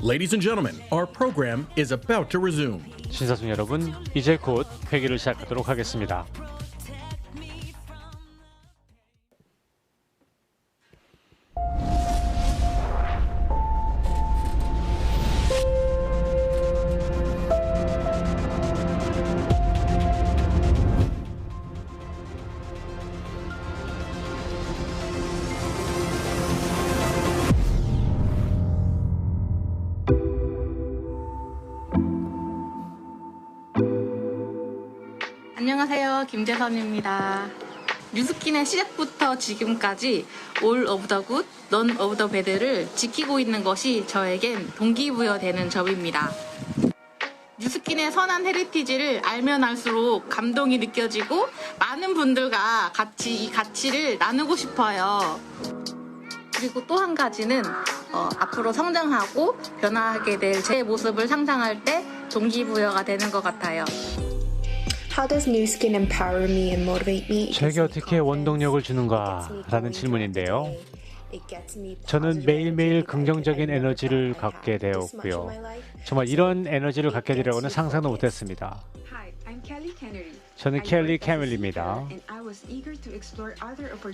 Ladies and gentlemen, our program is about to resume. 신사숙 여러분, 이제 곧 회기를 시작하도록 하겠습니다. 안녕하세요. 김재선입니다. 뉴스킨의 시작부터 지금까지 All of the good, None of the bad를 지키고 있는 것이 저에겐 동기부여되는 점입니다. 뉴스킨의 선한 헤리티지를 알면 알수록 감동이 느껴지고 많은 분들과 같이 이 가치를 나누고 싶어요. 그리고 또 한 가지는 앞으로 성장하고 변화하게 될 제 모습을 상상할 때 동기부여가 되는 것 같아요. How does new skin empower me and motivate me? 제게 어떻게 원동력을 주는가? 라는 질문인데요. 저는 매일매일 긍정적인 에너지를 갖게 되었고요. 정말 이런 에너지를 갖게 되려고는 상상도 못했습니다. 저는 켈리 캐밀리입니다.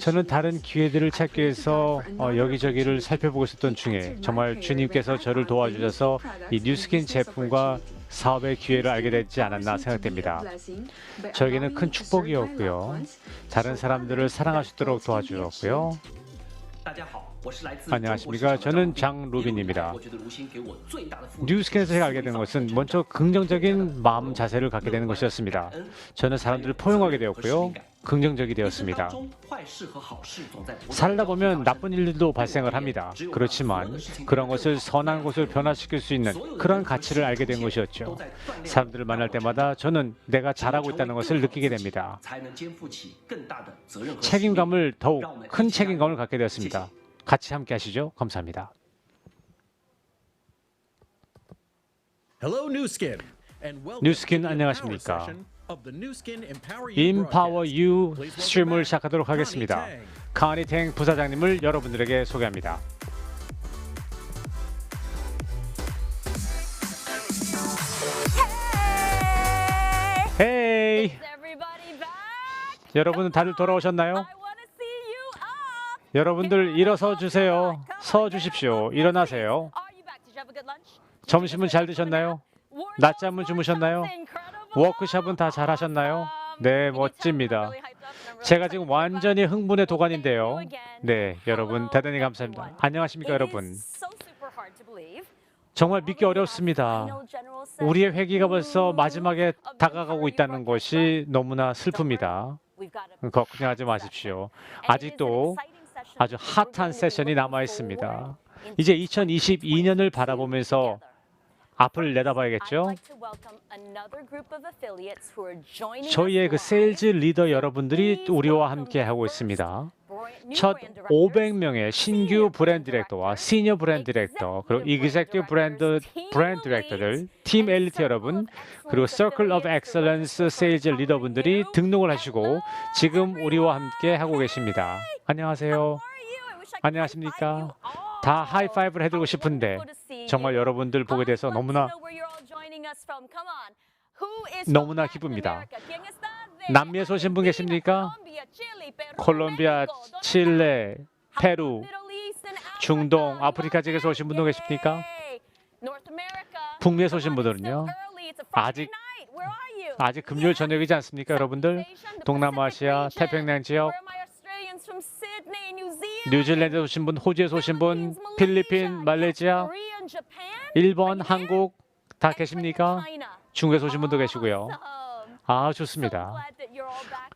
저는 다른 기회들을 찾기 위해서 여기저기를 살펴보고 있었던 중에 정말 주님께서 저를 도와주셔서 이 뉴스킨 제품과 사업의 기회를 알게 되지 않았나 생각됩니다. 저에게는 큰 축복이었고요. 다른 사람들을 사랑할 수 있도록 도와주었고요. 안녕하십니까. 저는 장루빈입니다. 뉴스킨에서 제가 알게 된 것은 먼저 긍정적인 마음 자세를 갖게 되는 것이었습니다. 저는 사람들을 포용하게 되었고요. 긍정적이 되었습니다. 살다 보면 나쁜 일들도 발생을 합니다. 그렇지만 그런 것을 선한 것을 변화시킬 수 있는 그런 가치를 알게 된 것이었죠. 사람들을 만날 때마다 저는 내가 잘하고 있다는 것을 느끼게 됩니다. 책임감을 더욱 큰 책임감을 갖게 되었습니다. 같이 함께 하시죠. 감사합니다. Hello, New Skin. And welcome 뉴스킨 to the 안녕하십니까? Empower session of the New Skin Empower You Empower broadcast. You Please welcome 스트림을 back 시작하도록 하겠습니다. Connie Tang. 카니 탱 부사장님을 여러분들에게 소개합니다. 헤이! Everybody back? 여러분 다들 돌아오셨나요? I want to see you up. 여러분들 일어서 주세요. 서 주십시오. 일어나세요. Are you back? Did you have a good lunch? 점심은 잘 드셨나요? 낮잠은 주무셨나요? 워크숍은 다 잘 하셨나요? 네, 멋집니다. 제가 지금 완전히 흥분의 도가니인데요. 네, 여러분 대단히 감사합니다. 안녕하십니까, 여러분. 정말 믿기 어렵습니다. 우리의 회기가 벌써 마지막에 다가가고 있다는 것이 너무나 슬픕니다. 걱정하지 마십시오. 아직도 아주 핫한 세션이 남아 있습니다. 이제 2022년을 바라보면서 앞을 내다봐야겠죠? 저희의 그 세일즈 리더 여러분들이 우리와 함께 하고 있습니다. 첫 500명의 신규 브랜드 디렉터와 시니어 브랜드 디렉터, 그리고 이그젝티브 브랜드 디렉터들, 팀 엘리트 여러분, 그리고 서클 오브 엑셀런스 세일즈 리더분들이 등록을 하시고 지금 우리와 함께 하고 계십니다. 안녕하세요. 안녕하십니까? 다 하이파이브를 해드리고 싶은데 정말 여러분들 보게 돼서 너무나 기쁩니다. 남미에서 오신 분 계십니까? 콜롬비아, 칠레, 페루, 중동, 아프리카 지역에서 오신 분도 계십니까? 북미에서 오신 분들은요? 아직 금요일 저녁이지 않습니까, 여러분들? 동남아시아, 태평양 지역, 뉴질랜드에서 오신 분, 호주에서 오신 분, 필리핀, 말레이시아, 일본, 한국 다 계십니까? 중국에서 오신 분도 계시고요. 아, 좋습니다.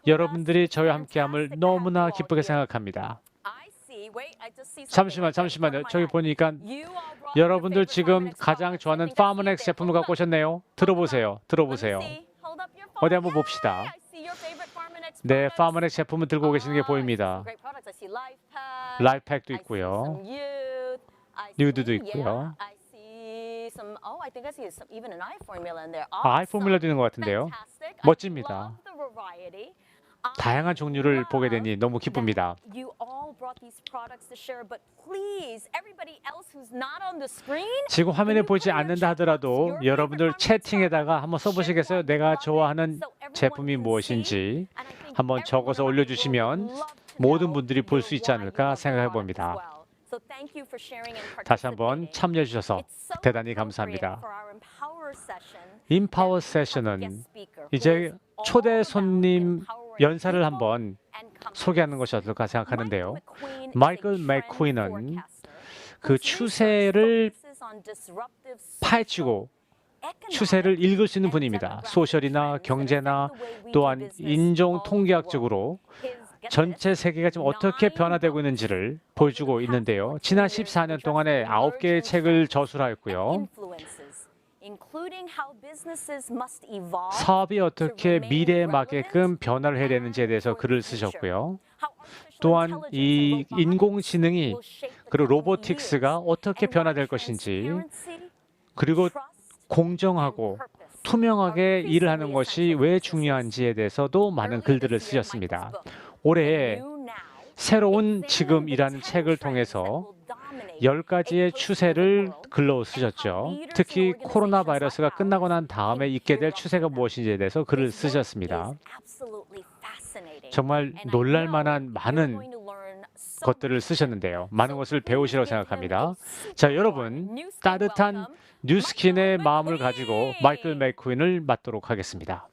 여러분들이 저희와 함께함을 너무나 기쁘게 생각합니다. 잠시만요. 저기 보니까 여러분들 지금 가장 좋아하는 파머넥스 제품을 갖고 오셨네요. 들어보세요. 어디 한번 봅시다. 네, 파머넥스 제품을 들고 계시는 게 보입니다. 라이프팩도 있고요. 뉴드도 있고요. 아이 포뮬러도 있는 것 같은데요. 멋집니다. 다양한 종류를 보게 되니 너무 기쁩니다. brought these products to share, but please, everybody else who's not on the screen, 지금 화면에 보이지 않는다 하더라도 여러분들 채팅에다가 한번 써보시겠어요? 내가 좋아하는 제품이 무엇인지 한번 적어서 올려주시면 모든 분들이 볼 수 있지 않을까 생각해 봅니다. 다시 한번 참여해 주셔서 대단히 감사합니다. 인파워 세션은 이제 초대 손님 연사를 한번 소개하는 것이 어떨까 생각하는데요. 마이클 맥퀸은 그 추세를 파헤치고 추세를 읽을 수 있는 분입니다. 소셜이나 경제나 또한 인종 통계학적으로 전체 세계가 지금 어떻게 변화되고 있는지를 보여주고 있는데요. 지난 14년 동안에 9개의 책을 저술하였고요. 사업이 어떻게 미래에 맞게끔 변화를 해야 되는지에 대해서 글을 쓰셨고요. 또한 이 인공지능이 그리고 로보틱스가 어떻게 변화될 것인지 그리고 공정하고 투명하게 일을 하는 것이 왜 중요한지에 대해서도 많은 글들을 쓰셨습니다. 올해 새로운 지금이라는 책을 통해서 10가지의 추세를 글로 쓰셨죠. 특히 코로나 바이러스가 끝나고 난 다음에 있게 될 추세가 무엇인지에 대해서 글을 쓰셨습니다. 정말 놀랄 만한 많은 것들을 쓰셨는데요. 많은 것을 배우시라고 생각합니다. 자, 여러분, 따뜻한 뉴스킨의 마음을 가지고 마이클 맥퀸을 맞도록 하겠습니다.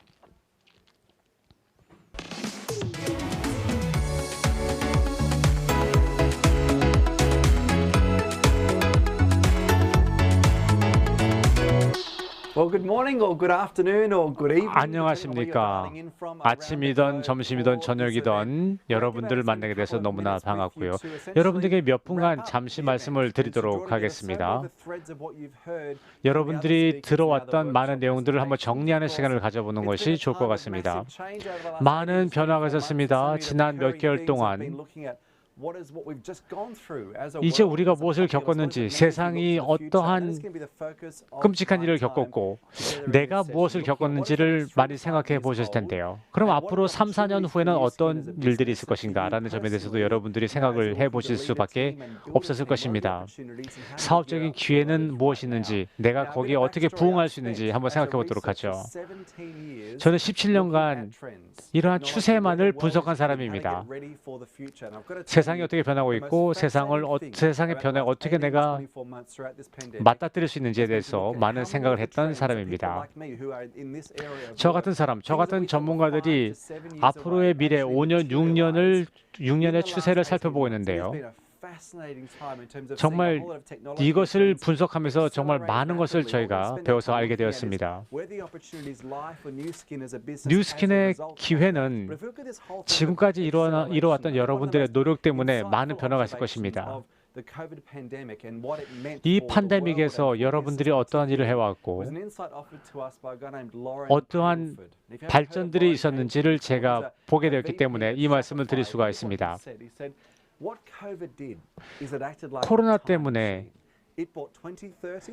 Well, good morning or good afternoon or good evening. 안녕하십니까. 아침이든 점심이든 저녁이든 여러분들을 만나게 돼서 너무나 반갑고요. 여러분들에게 몇 분간 잠시 말씀을 드리도록 하겠습니다. 여러분들이 들어왔던 많은 내용들을 한번 정리하는 시간을 가져보는 것이 좋을 것 같습니다. 많은 변화가 있었습니다. 지난 몇 개월 동안 이제 우리가 무엇을 겪었는지, 세상이 어떠한 끔찍한 일을 겪었고 내가 무엇을 겪었는지를 많이 생각해 보셨을 텐데요. 그럼 앞으로 3, 4년 후에는 어떤 일들이 있을 것인가 라는 점에 대해서도 여러분들이 생각을 해보실 수밖에 없었을 것입니다. 사업적인 기회는 무엇이 있는지, 내가 거기에 어떻게 부응할 수 있는지 한번 생각해 보도록 하죠. 저는 17년간 이러한 추세만을 분석한 사람입니다. 세상이 어떻게 변하고 있고 세상의 변화에 어떻게 내가 맞닥뜨릴 수 있는지에 대해서 많은 생각을 했던 사람입니다. 저 같은 사람, 저 같은 전문가들이 앞으로의 미래 5년, 6년의 추세를 살펴보고 있는데요. 정말 이것을 분석하면서 정말 많은 것을 저희가 배워서 알게 되었습니다. 뉴스킨의 기회는 지금까지 이뤄왔던 여러분들의 노력 때문에 많은 변화가 있을 것입니다. 이 팬데믹에서 여러분들이 어떠한 일을 해왔고 어떠한 발전들이 있었는지를 제가 보게 되었기 때문에 이 말씀을 드릴 수가 있습니다. 코로나 때문에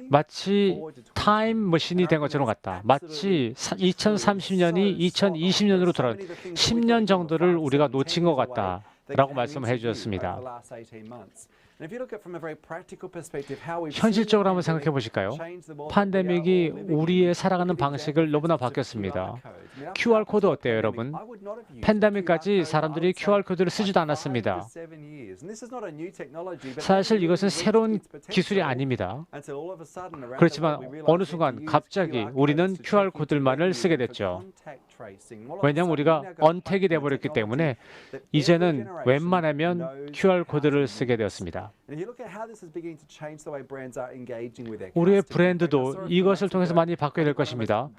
마치 타임머신이 된 것처럼 같다. 마치 2030년이 2020년으로 돌아온 10년 정도를 우리가 놓친 것 같다라고 말씀을 해주셨습니다. 현실적으로 한번 생각해 보실까요? 팬데믹이 우리의 살아가는 방식을 너무나 바뀌었습니다. QR코드 어때요, 여러분? 팬데믹까지 사람들이 QR코드를 쓰지도 않았습니다. 사실 이것은 새로운 기술이 아닙니다. 그렇지만 어느 순간 갑자기 우리는 QR코드만을 쓰게 됐죠. 왜냐하면 우리가 언택이 되어버렸기 때문에 이제는 웬만하면 QR코드를 쓰게 되었습니다. 우리의 브랜드도 이것을 통해서 많이 바뀌어야 될 것입니다.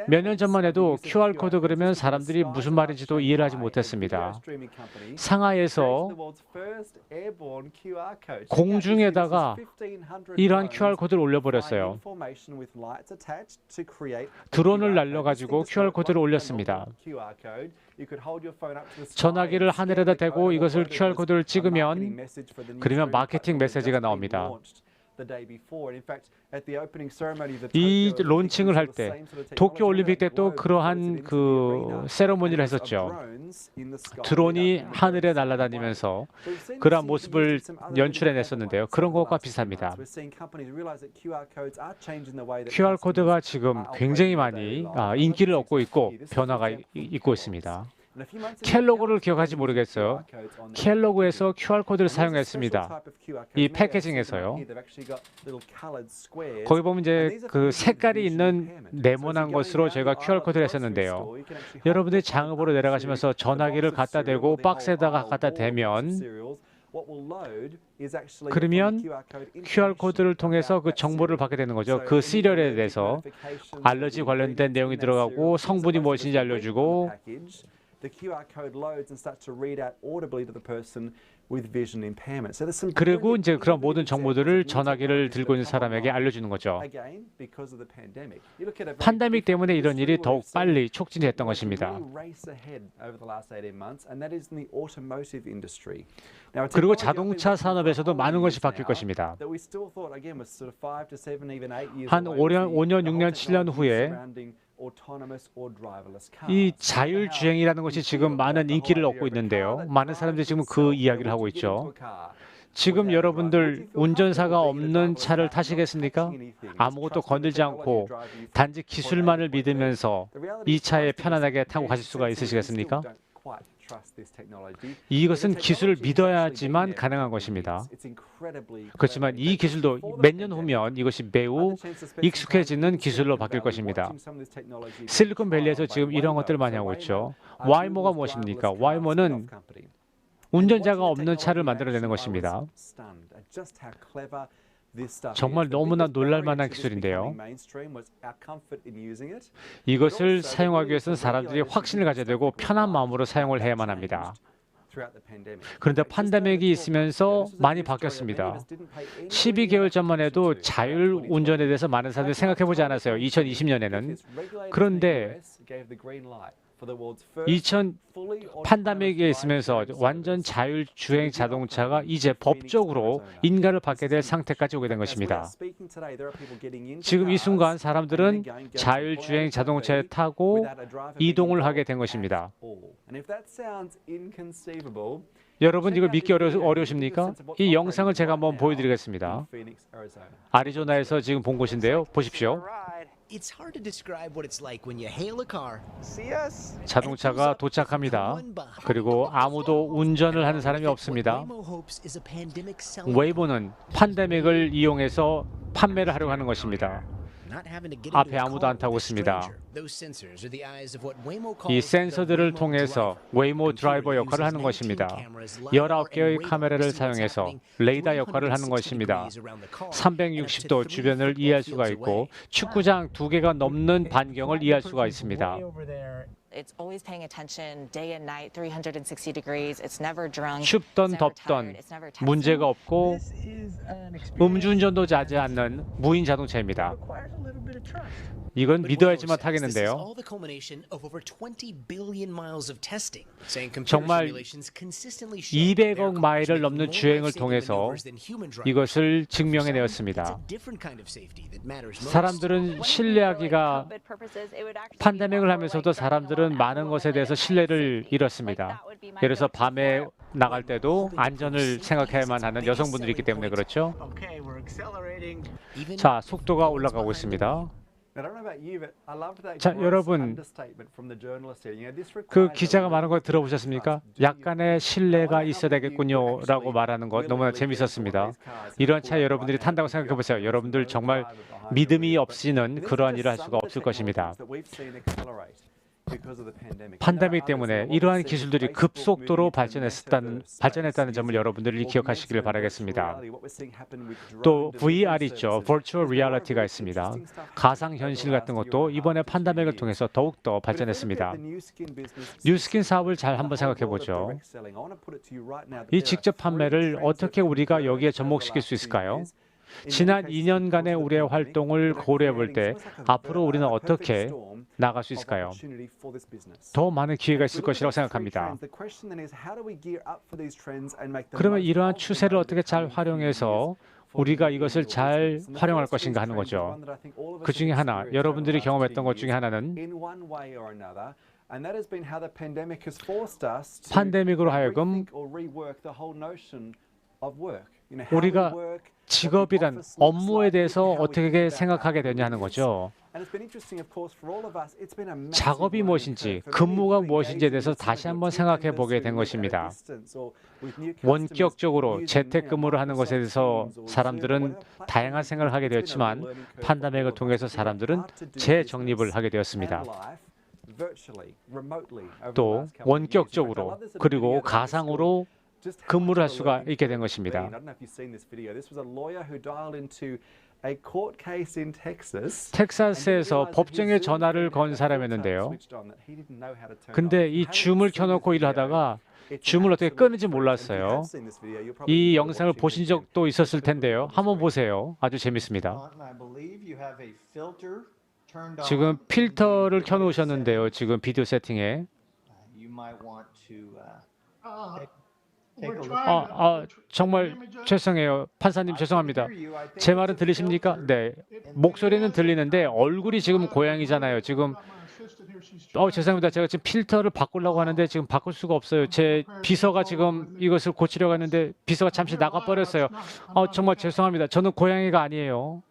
몇 년 전만 해도 QR코드 그러면 사람들이 무슨 말인지도 이해를 하지 못했습니다. 상하이에서 공중에다가 이러한 QR코드를 올려버렸어요. 드론을 날려가지고 QR코드를 올렸습니다. 전화기를 하늘에다 대고 이것을 QR코드를 찍으면 그러면 마케팅 메시지가 나옵니다. 이 론칭을 할 때 도쿄 올림픽 때 또 그러한 그 세레모니를 했었죠. 드론이 하늘에 날아다니면서 그러한 모습을 연출해냈었는데요. 그런 것과 비슷합니다. QR 코드가 지금 굉장히 많이 인기를 얻고 있고 변화가 있고 있습니다. 켈로그를 기억하지 모르겠어요. 켈로그에서 QR 코드를 사용했습니다. 이 패키징에서요. 거기 보면 이제 그 색깔이 있는 네모난 것으로 저희가 QR 코드를 했었는데요. 여러분들이 장읍으로 내려가시면서 전화기를 갖다 대고 박스에다가 갖다 대면 그러면 QR 코드를 통해서 그 정보를 받게 되는 거죠. 그 시리얼에 대해서 알러지 관련된 내용이 들어가고 성분이 무엇인지 알려주고 그리고 이제 그런 모든 정보들을 전화기를 들고 있는 사람에게 알려주는 거죠. 팬데믹 때문에 이런 일이 더욱 빨리 촉진됐던 것입니다. 그리고 자동차 산업에서도 많은 것이 바뀔 것입니다. 한 5년, 6년, 7년 후에 이 자율주행이라는 것이 지금 많은 인기를 얻고 있는데요. 많은 사람들이 지금 그 이야기를 하고 있죠. 지금 여러분들 운전사가 없는 차를 타시겠습니까? 아무것도 건들지 않고 단지 기술만을 믿으면서 이 차에 편안하게 타고 가실 수가 있으시겠습니까? 이것은 기술을 믿어야지만 가능한 것입니다. 그렇지만 이 기술도 몇 년 후면 이것이 매우 익숙해지는 기술로 바뀔 것입니다. 실리콘밸리에서 지금 이런 것들을 많이 하고 있죠. 와이모가 무엇입니까? 와이모는 운전자가 없는 차를 만들어내는 것입니다. 정말 너무나 놀랄 만한 기술인데요. 이것을 사용하기 위해서는 사람들이 확신을 가져야 되고 편한 마음으로 사용을 해야만 합니다. 그런데 팬데믹이 있으면서 많이 바뀌었습니다. 12개월 전만 해도 자율운전에 대해서 많은 사람들이 생각해보지 않았어요. 2020년에는. 그런데 팬데믹에 있으면서 완전 자율주행 자동차가 이제 법적으로 인가를 받게 될 상태까지 오게 된 것입니다. 지금 이 순간 사람들은 자율주행 자동차에 타고 이동을 하게 된 것입니다. 여러분 이거 믿기 어려우십니까? 이 영상을 제가 한번 보여드리겠습니다. 아리조나에서 지금 본 곳인데요. 보십시오. 자동차가 도착합니다. 그리고 아무도 운전을 하는 사람이 없습니다. 웨이모는 팬데믹을 이용해서 판매를 하려고 하는 것입니다. 앞에 아무도 안 타고 있습니다. 이 센서들을 통해서 웨이모 드라이버 역할을 하는 것입니다. 19개의 카메라를 사용해서 레이더 역할을 하는 것입니다. 360도 주변을 이해할 수가 있고 축구장 2개가 넘는 반경을 이해할 수가 있습니다. It's always paying attention day and night, 360 degrees. It's never drunk. 춥던 덥던 문제가 없고 음주운전도 자제 않는 무인 자동차입니다. 이건 믿어야지만 타겠는데요. 정말 200억 마일을 넘는 주행을 통해서 이것을 증명해내었습니다. 사람들은 신뢰하기가 팬데믹을 하면서도 사람들은 많은 것에 대해서 신뢰를 잃었습니다. 예를 들어서 밤에 나갈 때도 안전을 생각해야만 하는 여성분들이 있기 때문에 그렇죠. 자, 속도가 올라가고 있습니다. 자, 여러분, 그 기자가 말한 거 들어보셨습니까? 약간의 신뢰가 있어야 되겠군요 라고 말하는 것 너무나 재밌었습니다. 이러한 차 여러분들이 탄다고 생각해 보세요. 여러분들 정말 믿음이 없이는 그러한 일을 할 수가 없을 것입니다. 팬데믹 때문에 이러한 기술들이 급속도로 발전했다는 점을 여러분들이 기억하시기를 바라겠습니다. 또 VR 있죠. Virtual Reality가 있습니다. 가상현실 같은 것도 이번에 팬데믹을 통해서 더욱더 발전했습니다. 뉴스킨 사업을 잘 한번 생각해 보죠. 이 직접 판매를 어떻게 우리가 여기에 접목시킬 수 있을까요? 지난 2년간의 우리의 활동을 고려해 볼 때 앞으로 우리는 어떻게 나갈 수 있을까요? 더 많은 기회가 있을 것이라고 생각합니다. 그러면 이러한 추세를 어떻게 잘 활용해서 우리가 이것을 잘 활용할 것인가 하는 거죠. 그 중에 하나, 여러분들이 경험했던 것 중에 하나는 팬데믹으로 하여금 우리가 직업이란 업무에 대해서 어떻게 생각하게 되냐 하는 거죠. 작업이 무엇인지, 근무가 무엇인지에 대해서 다시 한번 생각해 보게 된 것입니다. 원격적으로 재택근무를 하는 것에 대해서 사람들은 다양한 생각을 하게 되었지만 팬데믹을 통해서 사람들은 재정립을 하게 되었습니다. 또 원격적으로 그리고 가상으로 근무를 할 수가 있게 된 것입니다. 텍사스에서 법정에 전화를 건 사람이었는데요. 근데 이 줌을 켜놓고 일을 하다가 줌을 어떻게 끄는지 몰랐어요. 이 영상을 보신 적도 있었을 텐데요. 한번 보세요. 아주 재밌습니다. 지금 필터를 켜놓으셨는데요. 지금 비디오 세팅에. 정말 죄송해요. 판사님 죄송합니다. 제 말은 들리십니까? 네. 목소리는 들리는데 얼굴이 지금 고양이잖아요. 지금 죄송합니다. 제가 지금 필터를 바꾸려고 하는데 지금 바꿀 수가 없어요. 제 비서가 지금 이것을 고치려고 하는데 비서가 잠시 나가버렸어요. 정말 죄송합니다. 저는 고양이가 아니에요.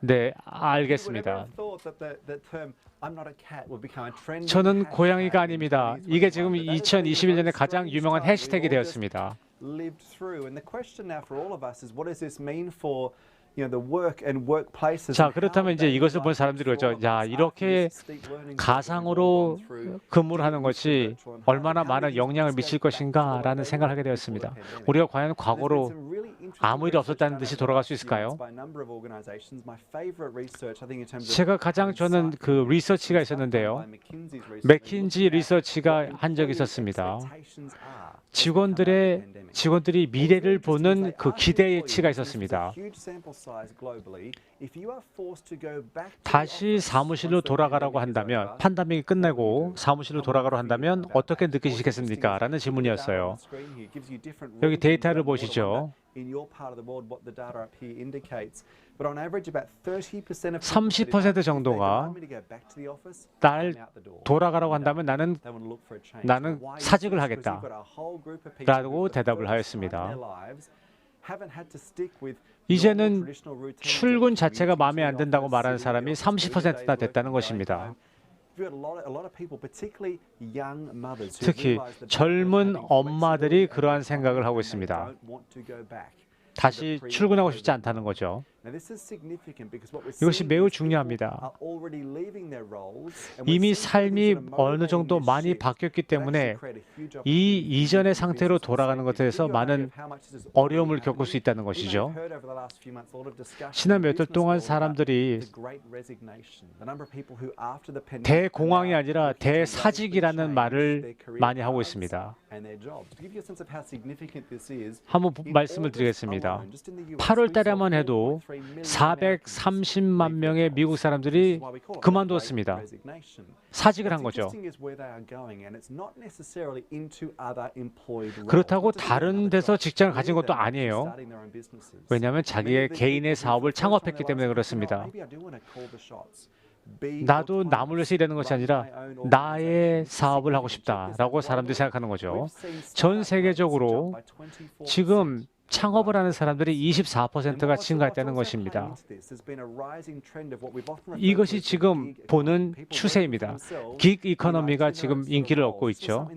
네, 알겠습니다. 저는 고양이가 아닙니다. 이게 지금 2021년에 가장 유명한 해시태그가 되었습니다. 자, 그렇다면 이제 이것을 본 사람들이 그러죠. 야, 이렇게 가상으로 근무를 하는 것이 얼마나 많은 영향을 미칠 것인가라는 생각을 하게 되었습니다. 우리가 과연 과거로 아무 일이 없었다는 듯이 돌아갈 수 있을까요? 제가 가장 저는 그 리서치가 있었는데요. 맥킨지 리서치가 한 적이 있었습니다. 직원들이 미래를 보는 그 기대치가 있었습니다. 다시 사무실로 돌아가라고 한다면, 팬데믹이 끝나고 사무실로 돌아가라고 한다면 어떻게 느끼시겠습니까? 라는 질문이었어요. 여기 데이터를 보시죠. 30% 정도가 날 돌아가라고 한다면 나는 사직을 하겠다 라고 대답을 하였습니다. 이제는 출근 자체가 마음에 안 든다고 말하는 사람이 30%나 됐다는 것입니다. 특히 젊은 엄마들이 그러한 생각을 하고 있습니다. 다시 출근하고 싶지 않다는 거죠. 이것이 매우 중요합니다. 이미 삶이 어느 정도 많이 바뀌었기 때문에 이 이전의 상태로 돌아가는 것에 대해서 많은 어려움을 겪을 수 있다는 것이죠. 지난 몇 달 동안 사람들이 대공황이 아니라 대사직이라는 말을 많이 하고 있습니다. 한번 말씀을 드리겠습니다. 8월 달에만 해도 430만 명의 미국 사람들이 그만두었습니다. 사직을 한 거죠. 그렇다고 다른 데서 직장을 가진 것도 아니에요. 왜냐하면 자기의 개인의 사업을 창업했기 때문에 그렇습니다. 나도 남을 위해서 일하는 것이 아니라 나의 사업을 하고 싶다라고 사람들이 생각하는 거죠. 전 세계적으로 지금 창업을 하는 사람들이 24%가 증가했다는 것입니다. 이것이 지금 보는 추세입니다. 긱 이코노미가 지금 인기를 얻고 있죠.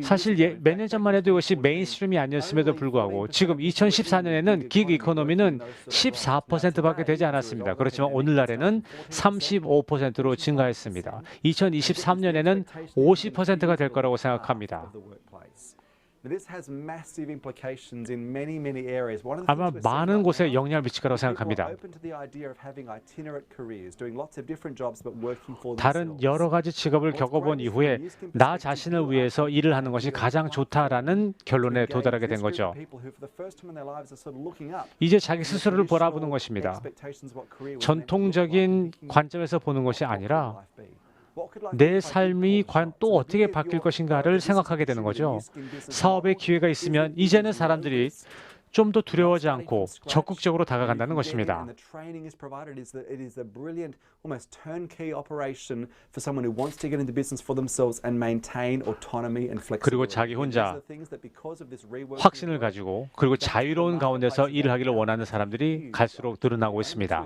사실 몇 년 전만 해도 이것이 메인스트림이 아니었음에도 불구하고 지금 2014년에는 긱 이코노미는 14%밖에 되지 않았습니다. 그렇지만 오늘날에는 35%로 증가했습니다. 2023년에는 50%가 될 거라고 생각합니다. 아마 많은 곳에 영향을 미칠 거라고 생각합니다. 다른 여러 가지 직업을 겪어본 이후에 나 자신을 위해서 일을 하는 것이 가장 좋다라는 결론에 도달하게 된 거죠. 이제 자기 스스로를 바라보는 것입니다. 전통적인 관점에서 보는 것이 아니라 내 삶이 과연 또 어떻게 바뀔 것인가를 생각하게 되는 거죠. 사업의 기회가 있으면 이제는 사람들이 좀 더 두려워하지 않고 적극적으로 다가간다는 것입니다. 그리고 자기 혼자 확신을 가지고 그리고 자유로운 가운데서 일을 하기를 원하는 사람들이 갈수록 늘어나고 있습니다.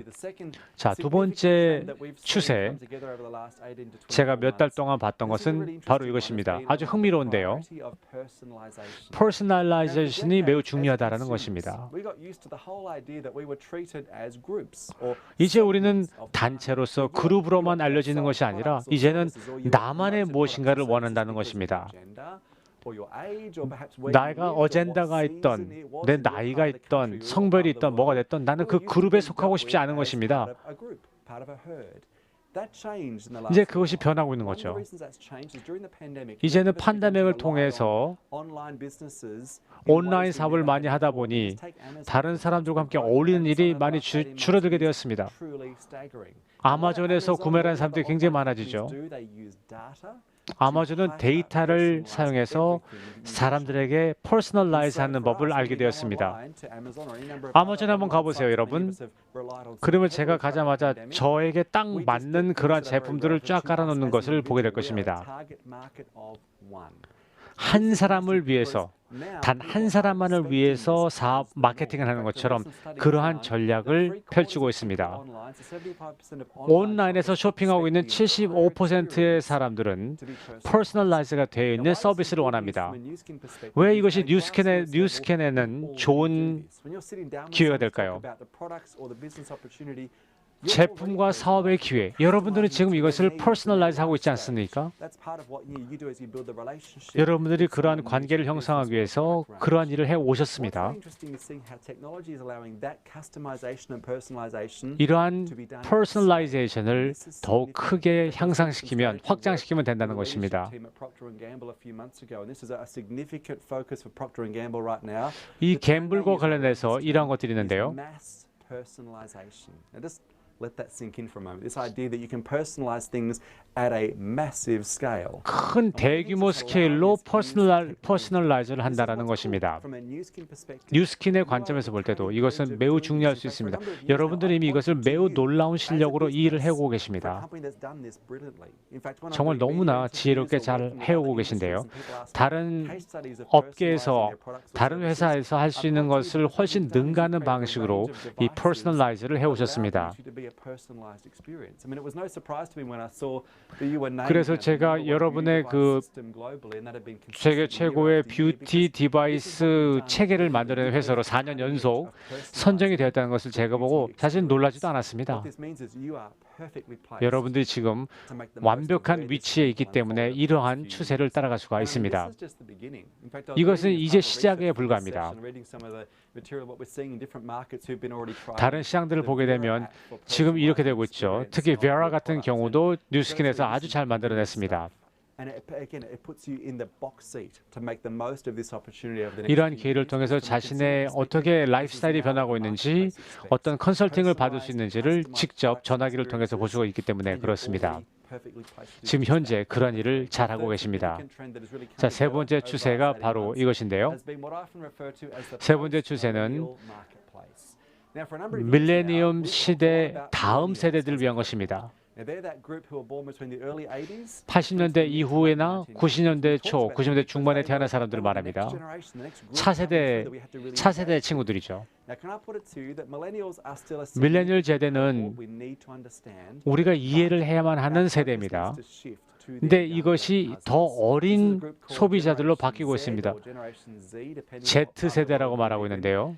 자, 두 번째 추세, 제가 몇 달 동안 봤던 것은 바로 이것입니다. 아주 흥미로운데요. 퍼스널라이제이션이 매우 중요하다는 것입니다. 이제 우리는 단체로서 그룹으로만 알려지는 것이 아니라 이제는 나만의 무엇인가를 원한다는 것입니다. 나가 어젠다가 있던, 내 나이가 있던, 성별이 있던, 뭐가 됐던 나는 그 그룹에 속하고 싶지 않은 것입니다. 이제 그것이 변하고 있는 거죠. 이제는 팬데믹을 통해서 온라인 사업을 많이 하다 보니 다른 사람들과 함께 어울리는 일이 많이 줄어들게 되었습니다. 아마존에서 구매를 하는 사람들이 굉장히 많아지죠. 아마존은 데이터를 사용해서 사람들에게 퍼스널라이즈하는 법을 알게 되었습니다. 아마존 한번 가보세요, 여러분. 그러면 제가 가자마자 저에게 딱 맞는 그러한 제품들을 쫙 깔아놓는 것을 보게 될 것입니다. 한 사람을 위해서, 단 한 사람만을 위해서 사업 마케팅을 하는 것처럼 그러한 전략을 펼치고 있습니다. 온라인에서 쇼핑하고 있는 75%의 사람들은 퍼스널라이즈가 되어 있는 서비스를 원합니다. 왜 이것이 뉴스캔에는 좋은 기회가 될까요? 제품과 사업의 기회. 여러분들은 지금 이것을 퍼스널라이즈 하고 있지 않습니까? 여러분들이 그러한 관계를 형성하기 위해서 그러한 일을 해 오셨습니다. 이러한 퍼스널라이제이션을 더욱 크게 향상시키면, 확장시키면 된다는 것입니다. 이 갬블과 관련해서 이러한 것들이 있는데요. Let that sink in for a moment. This idea that you can personalize things at a massive scale. 큰 대규모 스케일로 퍼스널라이즈를 한다는 것입니다. 뉴스킨의 관점에서 볼 때도 이것은 매우 중요할 수 있습니다. 여러분들은 이미 이것을 매우 놀라운 실력으로 이 일을 해오고 계십니다. 정말 너무나 지혜롭게 잘 해오고 계신데요. 다른 업계에서, 다른 회사에서 할 수 있는 것을 훨씬 능가하는 방식으로 이 퍼스널라이즈를 해오셨습니다. 그래서 제가 여러분의 그 세계 최고의 뷰티 디바이스 체계를 만드는 회사로 4년 연속 선정이 되었다는 것을 제가 보고 사실 놀라지도 않았습니다. 여러분들이 지금 완벽한 위치에 있기 때문에 이러한 추세를 따라갈 수가 있습니다. 이것은 이제 시작에 불과합니다. 다른 시장들을 보게 되면 지금 이렇게 되고 있죠. 특히 베라 같은 경우도 뉴스킨에서 아주 잘 만들어냈습니다. 이러한 기회를 통해서 자신의 어떻게 라이프스타일이 변하고 있는지, 어떤 컨설팅을 받을 수 있는지를 직접 전화기를 통해서 볼 수가 있기 때문에 그렇습니다. 지금 현재 그런 일을 잘하고 계십니다. 자, 세 번째 추세가 바로 이것인데요. 세 번째 추세는 밀레니엄 시대 다음 세대들을 위한 것입니다. 80년대 이후에나 90년대 초, 90년대 중반에 태어난 사람들을 말합니다. 차세대 친구들이죠. 밀레니얼 세대는 우리가 이해를 해야만 하는 세대입니다. 근데 이것이 더 어린 소비자들로 바뀌고 있습니다. Z세대라고 말하고 있는데요.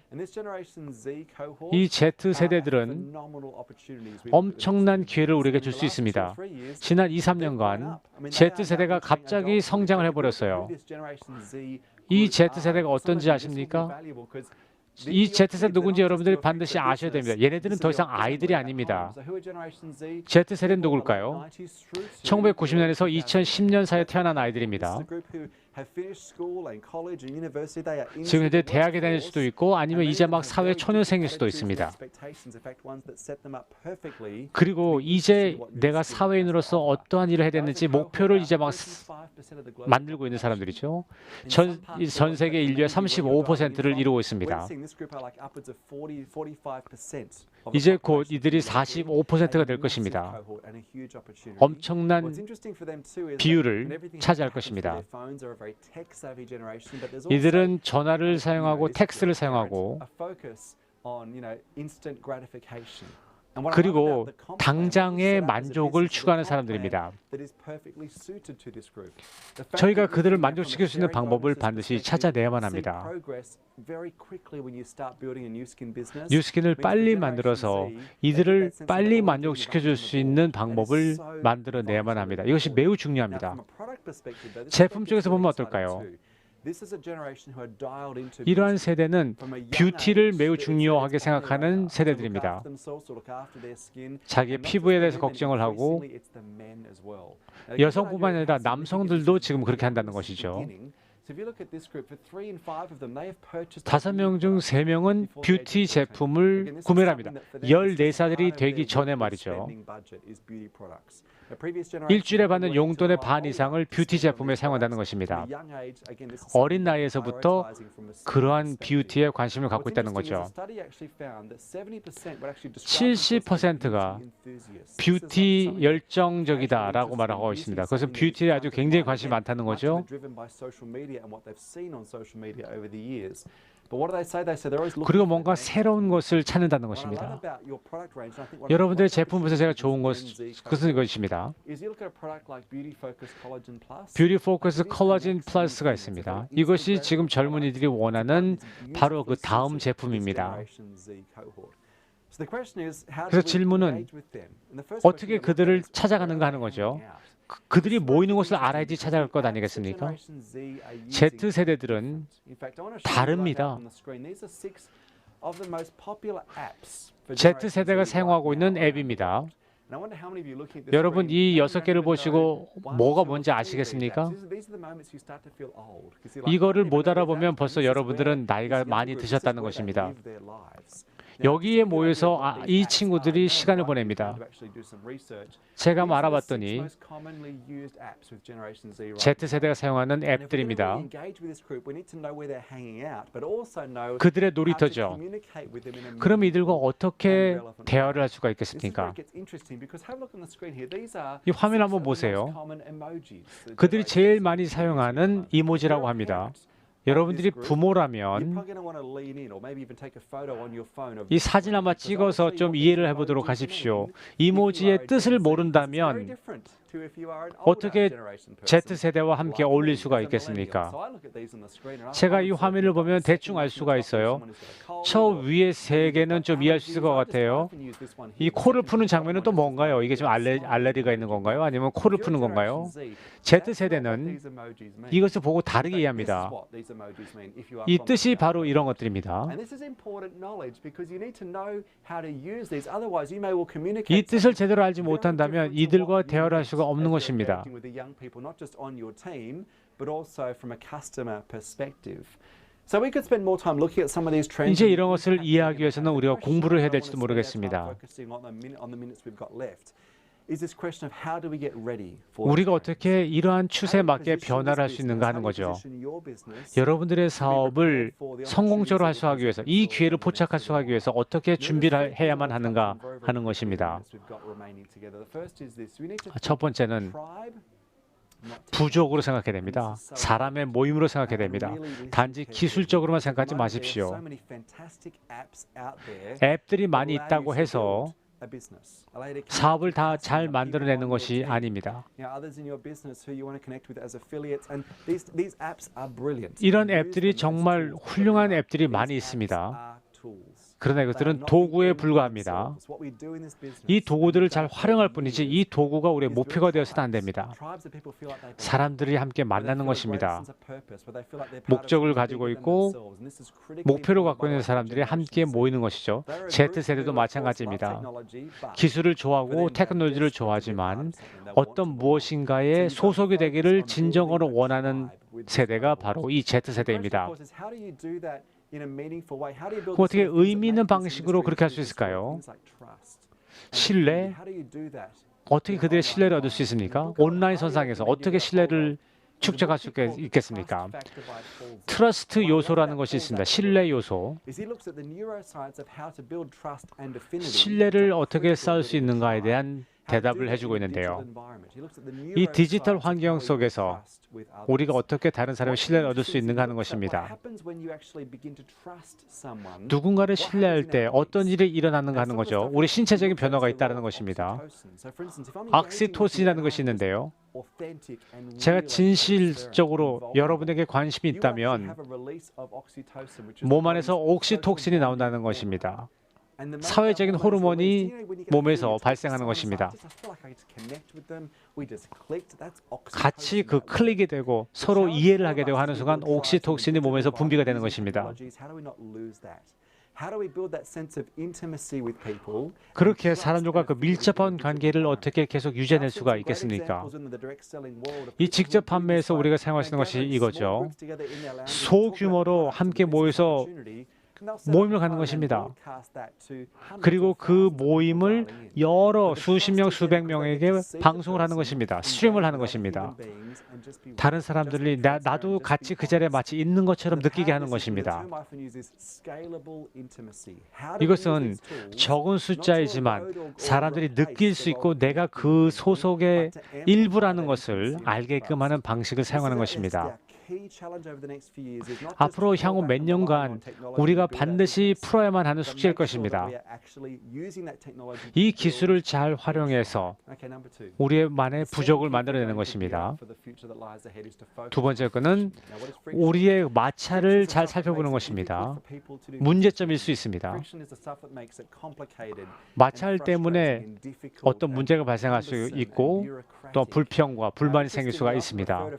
이 Z세대들은 엄청난 기회를 우리에게 줄 수 있습니다. 지난 2, 3년간 Z세대가 갑자기 성장을 해버렸어요. 이 Z세대가 어떤지 아십니까? 이 Z세대 누군지 여러분들이 반드시 아셔야 됩니다. 얘네들은 더 이상 아이들이 아닙니다. Z세대는 누굴까요? 1990년에서 2010년 사이에 태어난 아이들입니다. have finished school and college and university. They are into 지금 현재 the 대학에 다닐 workforce, 수도 있고 아니면 and 이제 many 막 of them 사회 have very 초년생일 different 수도 attitudes and 있습니다. expectations, in fact, ones that set them up perfectly 그리고 이제 내가 사회인으로서 어떠한 일을 해야 되는지 목표를 이제 막 만들고 있는 사람들이죠. 전 세계 인류의 35%를 이루고 있습니다. 이제 곧 이들이 45%가 될 것입니다. 엄청난 비율을 차지할 것입니다. 이들은 전화를 사용하고 텍스트를 사용하고 그리고 당장의 만족을 추구하는 사람들입니다. 저희가 그들을 만족시킬 수 있는 방법을 반드시 찾아내야만 합니다. 뉴스킨을 빨리 만들어서 이들을 빨리 만족시켜 줄 수 있는 방법을 만들어내야만 합니다. 이것이 매우 중요합니다. 제품 쪽에서 보면 어떨까요? 이러한 세대는 뷰티를 매우 중요하게 생각하는 세대들입니다. 자기의 피부에 대해서 걱정을 하고 여성뿐만 아니라 남성들도 지금 그렇게 한다는 것이죠. 5명 중 3명은 뷰티 제품을 구매를 합니다. 14살이 되기 전에 말이죠. 일주일에 받는 용돈의 반 이상을 뷰티 제품에 사용한다는 것입니다. 어린 나이에서부터 그러한 뷰티에 관심을 갖고 있다는 거죠. 70%가 뷰티 열정적이다라고 말하고 있습니다. 그것은 뷰티에 아주 굉장히 관심이 많다는 거죠. 그리고 뭔가 새로운 것을 찾는다는 것입니다. 여러분들의 제품에서 제가 좋은 것은 이것입니다. 뷰티 포커스 콜라겐 플러스가 있습니다. 이것이 지금 젊은이들이 원하는 바로 그 다음 제품입니다. 그래서 질문은 어떻게 그들을 찾아가는가 하는 거죠. 그들이 모이는 곳을 알아야지 찾아갈 것 아니겠습니까? Z세대들은 다릅니다. Z세대가 사용하고 있는 앱입니다. 여러분 이 6개를 보시고 뭐가 뭔지 아시겠습니까? 이거를 못 알아보면 벌써 여러분들은 나이가 많이 드셨다는 것입니다. 여기에 모여서 이 친구들이 시간을 보냅니다. 제가 알아봤더니 Z세대가 사용하는 앱들입니다. 그들의 놀이터죠. 그럼 이들과 어떻게 대화를 할 수가 있겠습니까? 이 화면 한번 보세요. 그들이 제일 많이 사용하는 이모지라고 합니다. 여러분들이 부모라면 이 사진 한번 찍어서 좀 이해를 해보도록 하십시오. 이모지의 뜻을 모른다면 어떻게 Z세대와 함께 어울릴 수가 있겠습니까? 제가 이 화면을 보면 대충 알 수가 있어요. 저 위에 3개는 좀 이해할 수 있을 것 같아요. 이 코를 푸는 장면은 또 뭔가요? 이게 좀 알레르기가 있는 건가요? 아니면 코를 푸는 건가요? Z세대는 이것을 보고 다르게 이해합니다. 이 뜻이 바로 이런 것들입니다. 이 뜻을 제대로 알지 못한다면 이들과 대화를 할 수가 없는 것입니다. 이제 이런 것을 이해하기 위해서는 우리가 공부를 해야 될지도 모르겠습니다. 우리가 어떻게 이러한 추세에 맞게 변화를 할 수 있는가 하는 거죠. 여러분들의 사업을 성공적으로 하기 위해서 이 기회를 포착할 수 하기 위해서 어떻게 준비를 해야만 하는가 하는 것입니다. 첫 번째는 부족으로 생각해야 됩니다. 사람의 모임으로 생각해야 됩니다. 단지 기술적으로만 생각하지 마십시오. 앱들이 많이 있다고 해서 사업을 다 잘 만들어내는 것이 아닙니다. 이런 앱들이 정말 훌륭한 앱들이 많이 있습니다. 그러나 이것들은 도구에 불과합니다. 이 도구들을 잘 활용할 뿐이지 이 도구가 우리의 목표가 되어서는 안 됩니다. 사람들이 함께 만나는 것입니다. 목적을 가지고 있고 목표를 갖고 있는 사람들이 함께 모이는 것이죠. Z세대도 마찬가지입니다. 기술을 좋아하고 테크놀로지를 좋아하지만 어떤 무엇인가에 소속이 되기를 진정으로 원하는 세대가 바로 이 Z세대입니다. Of course, is how do you do that in a meaningful way? How do you build 어떻게 the sort of things 의미 that 있는 make this 방식으로 industry 그렇게 할 수 really 있을까요? things like trust and 신뢰? how do you do that? 어떻게 그들의 신뢰를 얻을 수 있습니까? 온라인 선상에서 어떻게 신뢰를 축적할 수 있겠습니까? 트러스트 요소라는 것이 있습니다. 신뢰 요소. 신뢰를 어떻게 쌓을 수 있는가에 대한 대답을 해주고 있는데요. 이 디지털 환경 속에서 우리가 어떻게 다른 사람의 신뢰를 얻을 수 있는가 하는 것입니다. 누군가를 신뢰할 때 어떤 일이 일어나는가 하는 거죠. 우리 신체적인 변화가 있다는 것입니다. 옥시토신이라는 것이 있는데요. 제가 진실적으로 여러분에게 관심이 있다면 몸 안에서 옥시토신이 나온다는 것입니다. 사회적인 호르몬이 몸에서 발생하는 것입니다. 같이 그 클릭이 되고 서로 이해를 하게 되고 하는 순간 옥시토신이 몸에서 분비가 되는 것입니다. 그렇게 사람들과 그 밀접한 관계를 어떻게 계속 유지해낼 수가 있겠습니까? 이 직접 판매에서 우리가 사용할 수 있는 것이 이거죠. 소규모로 함께 모여서 모임을 갖는 것입니다. 그리고 그 모임을 여러 수십 명, 수백 명에게 방송을 하는 것입니다. 스트림을 하는 것입니다. 다른 사람들이 나도 같이 그 자리에 마치 있는 것처럼 느끼게 하는 것입니다. 이것은 적은 숫자이지만 사람들이 느낄 수 있고 내가 그 소속의 일부라는 것을 알게끔 하는 방식을 사용하는 것입니다. 앞으로 향후 몇 년간 우리가 반드시 풀어야만 하는 숙제일 것입니다. 이 기술을 잘 활용해서 우리만의 부족을 만들어내는 것입니다. 두 번째 것은 우리의 마찰을 잘 살펴보는 것입니다. 문제점일 수 있습니다. 마찰 때문에 어떤 문제가 발생할 수 있고 또 불평과 불만이 생길 수가 있습니다.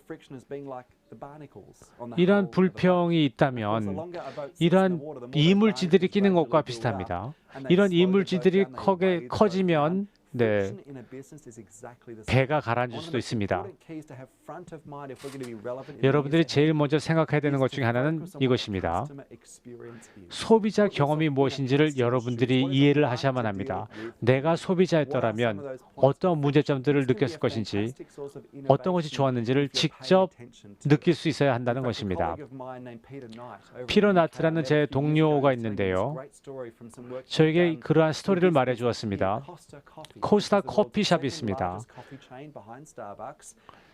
이러한 불평이 있다면 이러한 이물질들이 끼는 것과 비슷합니다. 이런 이물질들이 커지면 배가 가라앉을 수도 있습니다. 여러분들이 제일 먼저 생각해야 되는 것 중에 하나는 이것입니다. 소비자 경험이 무엇인지를 여러분들이 이해를 하셔야만 합니다. 내가 소비자였더라면 어떤 문제점들을 느꼈을 것인지, 어떤 것이 좋았는지를 직접 느낄 수 있어야 한다는 것입니다. 피터 나트라는 제 동료가 있는데요. 저에게 그러한 스토리를 말해 주었습니다. 코스타 커피숍이 있습니다.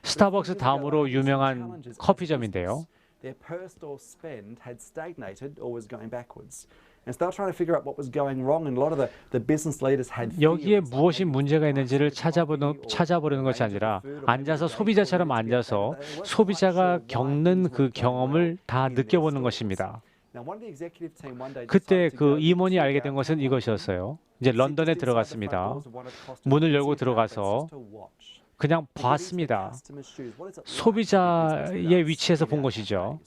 스타벅스 다음으로 유명한 커피점인데요. 여기에 무엇이 문제가 있는지를 찾아보려는 것이 아니라 앉아서 소비자처럼 앉아서 소비자가 겪는 그 경험을 다 느껴보는 것입니다. 그때 그 임원이 알게 된 것은 이것이었어요. 이제 런던에 들어갔습니다. 문을 열고 들어가서 그냥 봤습니다. 소비자의 위치에서 본 것이죠.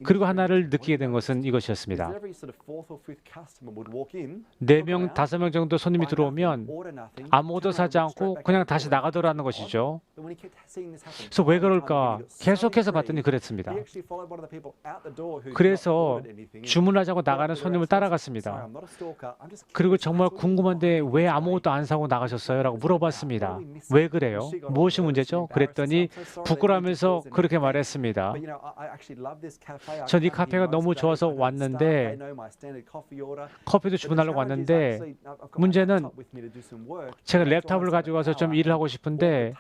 그리고 하나를 느끼게 된 것은 이것이었습니다. 4명, 5명 정도 손님이 들어오면 아무것도 사지 않고 그냥 다시 나가더라는 것이죠. 그래서 왜 그럴까? 계속해서 봤더니 그랬습니다. 그래서 주문하자고 나가는 손님을 따라갔습니다. 그리고 정말 궁금한데 왜 아무것도 안 사고 나가셨어요? 라고 물어봤습니다. 왜 그래요? 무엇이 문제죠? 그랬더니 부끄러워하면서 그렇게 말했습니다. 전 이 카페가 너무 좋아서 왔는데 커피도 주문하려고 왔는데 문제는 제가 랩탑을 가지고 와서 좀 일을 하고 싶은데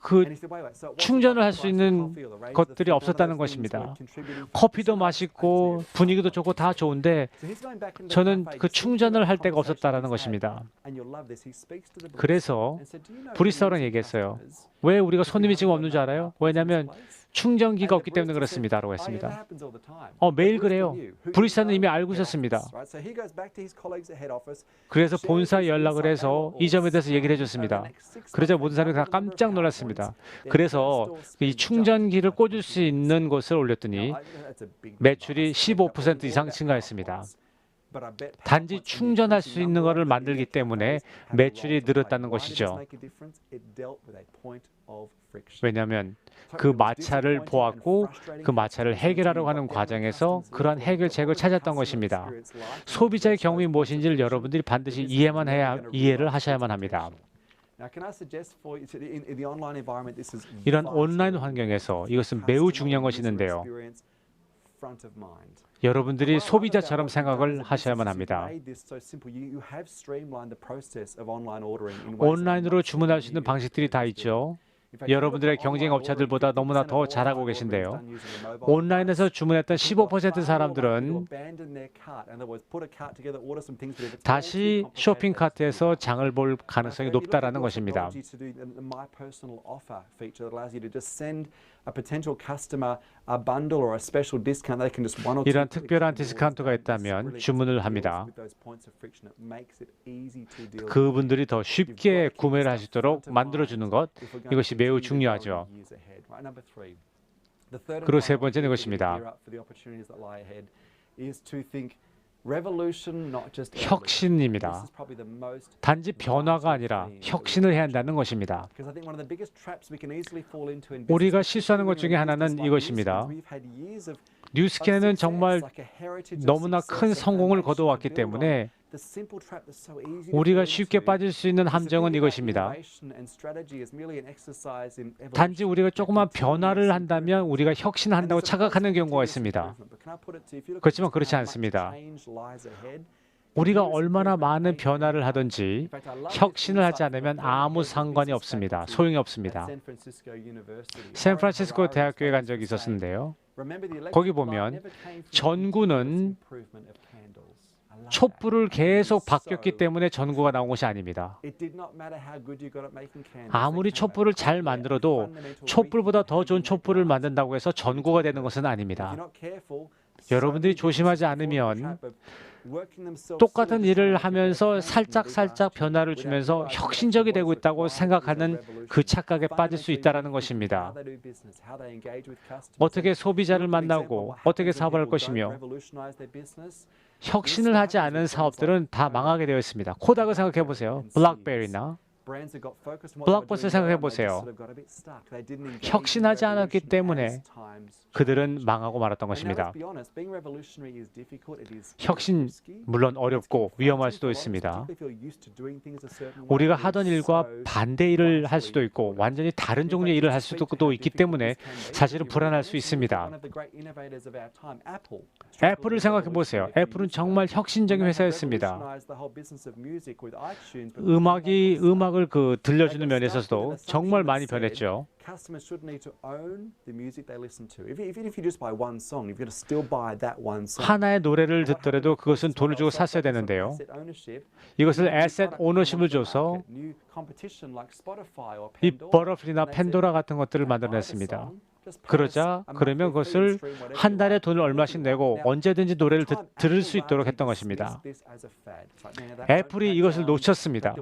그 충전을 할 수 있는 것들이 없었다는 것입니다. 커피도 맛있고 분위기도 좋고 다 좋은데 저는 그 충전을 할 데가 없었다는 것입니다. 그래서 브리스타랑 얘기했어요. 왜 우리가 손님이 지금 없는 줄 알아요? 왜냐하면 충전기가 없기 때문에 그렇습니다. 라고 했습니다. 매일 그래요. 브리스타는 이미 알고 있었습니다. 그래서 본사에 연락을 해서 이 점에 대해서 얘기를 해줬습니다. 그러자 모든 사람이 다 깜짝 놀랐습니다. 그래서 이 충전기를 꽂을 수 있는 곳을 올렸더니 매출이 15% 이상 증가했습니다. 단지 충전할 수 있는 것을 만들기 때문에 매출이 늘었다는 것이죠. 왜냐하면 그 마찰을 보았고 그 마찰을 해결하려고 하는 과정에서 그러한 해결책을 찾았던 것입니다. 소비자의 경험이 무엇인지를 여러분들이 반드시 이해를 하셔야만 합니다. 이런 온라인 환경에서 이것은 매우 중요한 것이 있는데요. 여러분들이 소비자처럼 생각을 하셔야만 합니다. 온라인으로 주문할 수 있는 방식들이 다 있죠. 여러분들의 경쟁 업체들보다 너무나 더 잘하고 계신데요. 온라인에서 주문했던 15% 사람들은 다시 쇼핑 카트에서 장을 볼 가능성이 높다라는 것입니다. 이런 특별한 디스카운트가 있다면 주문을 합니다. 그분들이 더 쉽게 구매를 할 수 있도록 만들어주는 것, 이것이 매우 중요하죠. 그리고 세 번째는 이것입니다. 혁신입니다. 단지 변화가 아니라 혁신을 해야 한다는 것입니다. 우리가 실수하는 것 중에 하나는 이것입니다. 뉴스킨에는 정말 너무나 큰 성공을 거둬왔기 때문에 우리가 쉽게 빠질 수 있는 함정은 이것입니다. 단지 우리가 조그만 변화를 한다면 우리가 혁신한다고 착각하는 경우가 있습니다. 그렇지만 그렇지 않습니다. 우리가 얼마나 많은 변화를 하든지 혁신을 하지 않으면 아무 상관이 없습니다. 소용이 없습니다. 샌프란시스코 대학교에 간 적이 있었는데요. 거기 보면 전구는 촛불을 계속 바뀌었기 때문에 전구가 나온 것이 아닙니다. 아무리 촛불을 잘 만들어도 촛불보다 더 좋은 촛불을 만든다고 해서 전구가 되는 것은 아닙니다. 여러분들이 조심하지 않으면 똑같은 일을 하면서 살짝 변화를 주면서 혁신적이 되고 있다고 생각하는 그 착각에 빠질 수 있다는 것입니다. 어떻게 소비자를 만나고 어떻게 사업을 할 것이며 혁신을 하지 않은 사업들은 다 망하게 되어 있습니다. 코닥을 생각해 보세요. 블랙베리나 블록버스터 생각해 보세요. 혁신하지 않았기 때문에 그들은 망하고 말았던 것입니다. 혁신 물론 어렵고 위험할 수도 있습니다. 우리가 하던 일과 반대 일을 할 수도 있고 완전히 다른 종류의 일을 할 수도 있기 때문에 사실은 불안할 수 있습니다. 애플을 생각해 보세요. 애플은 정말 혁신적인 회사였습니다. 음악을 들려주는 면에 있어서도 정말 많이 변했죠. 하나의 노래를 듣더라도 그것은 돈을 주고 샀어야 되는데요. 이것을 에셋 오너십을 줘서 이 버터플리나 팬도라 같은 것들을 만들어냈습니다. 그러면 그것을 한 달에 돈을 얼마씩 내고 언제든지 노래를 들을 수 있도록 했던 것입니다. 애플이 이것을 놓쳤습니다.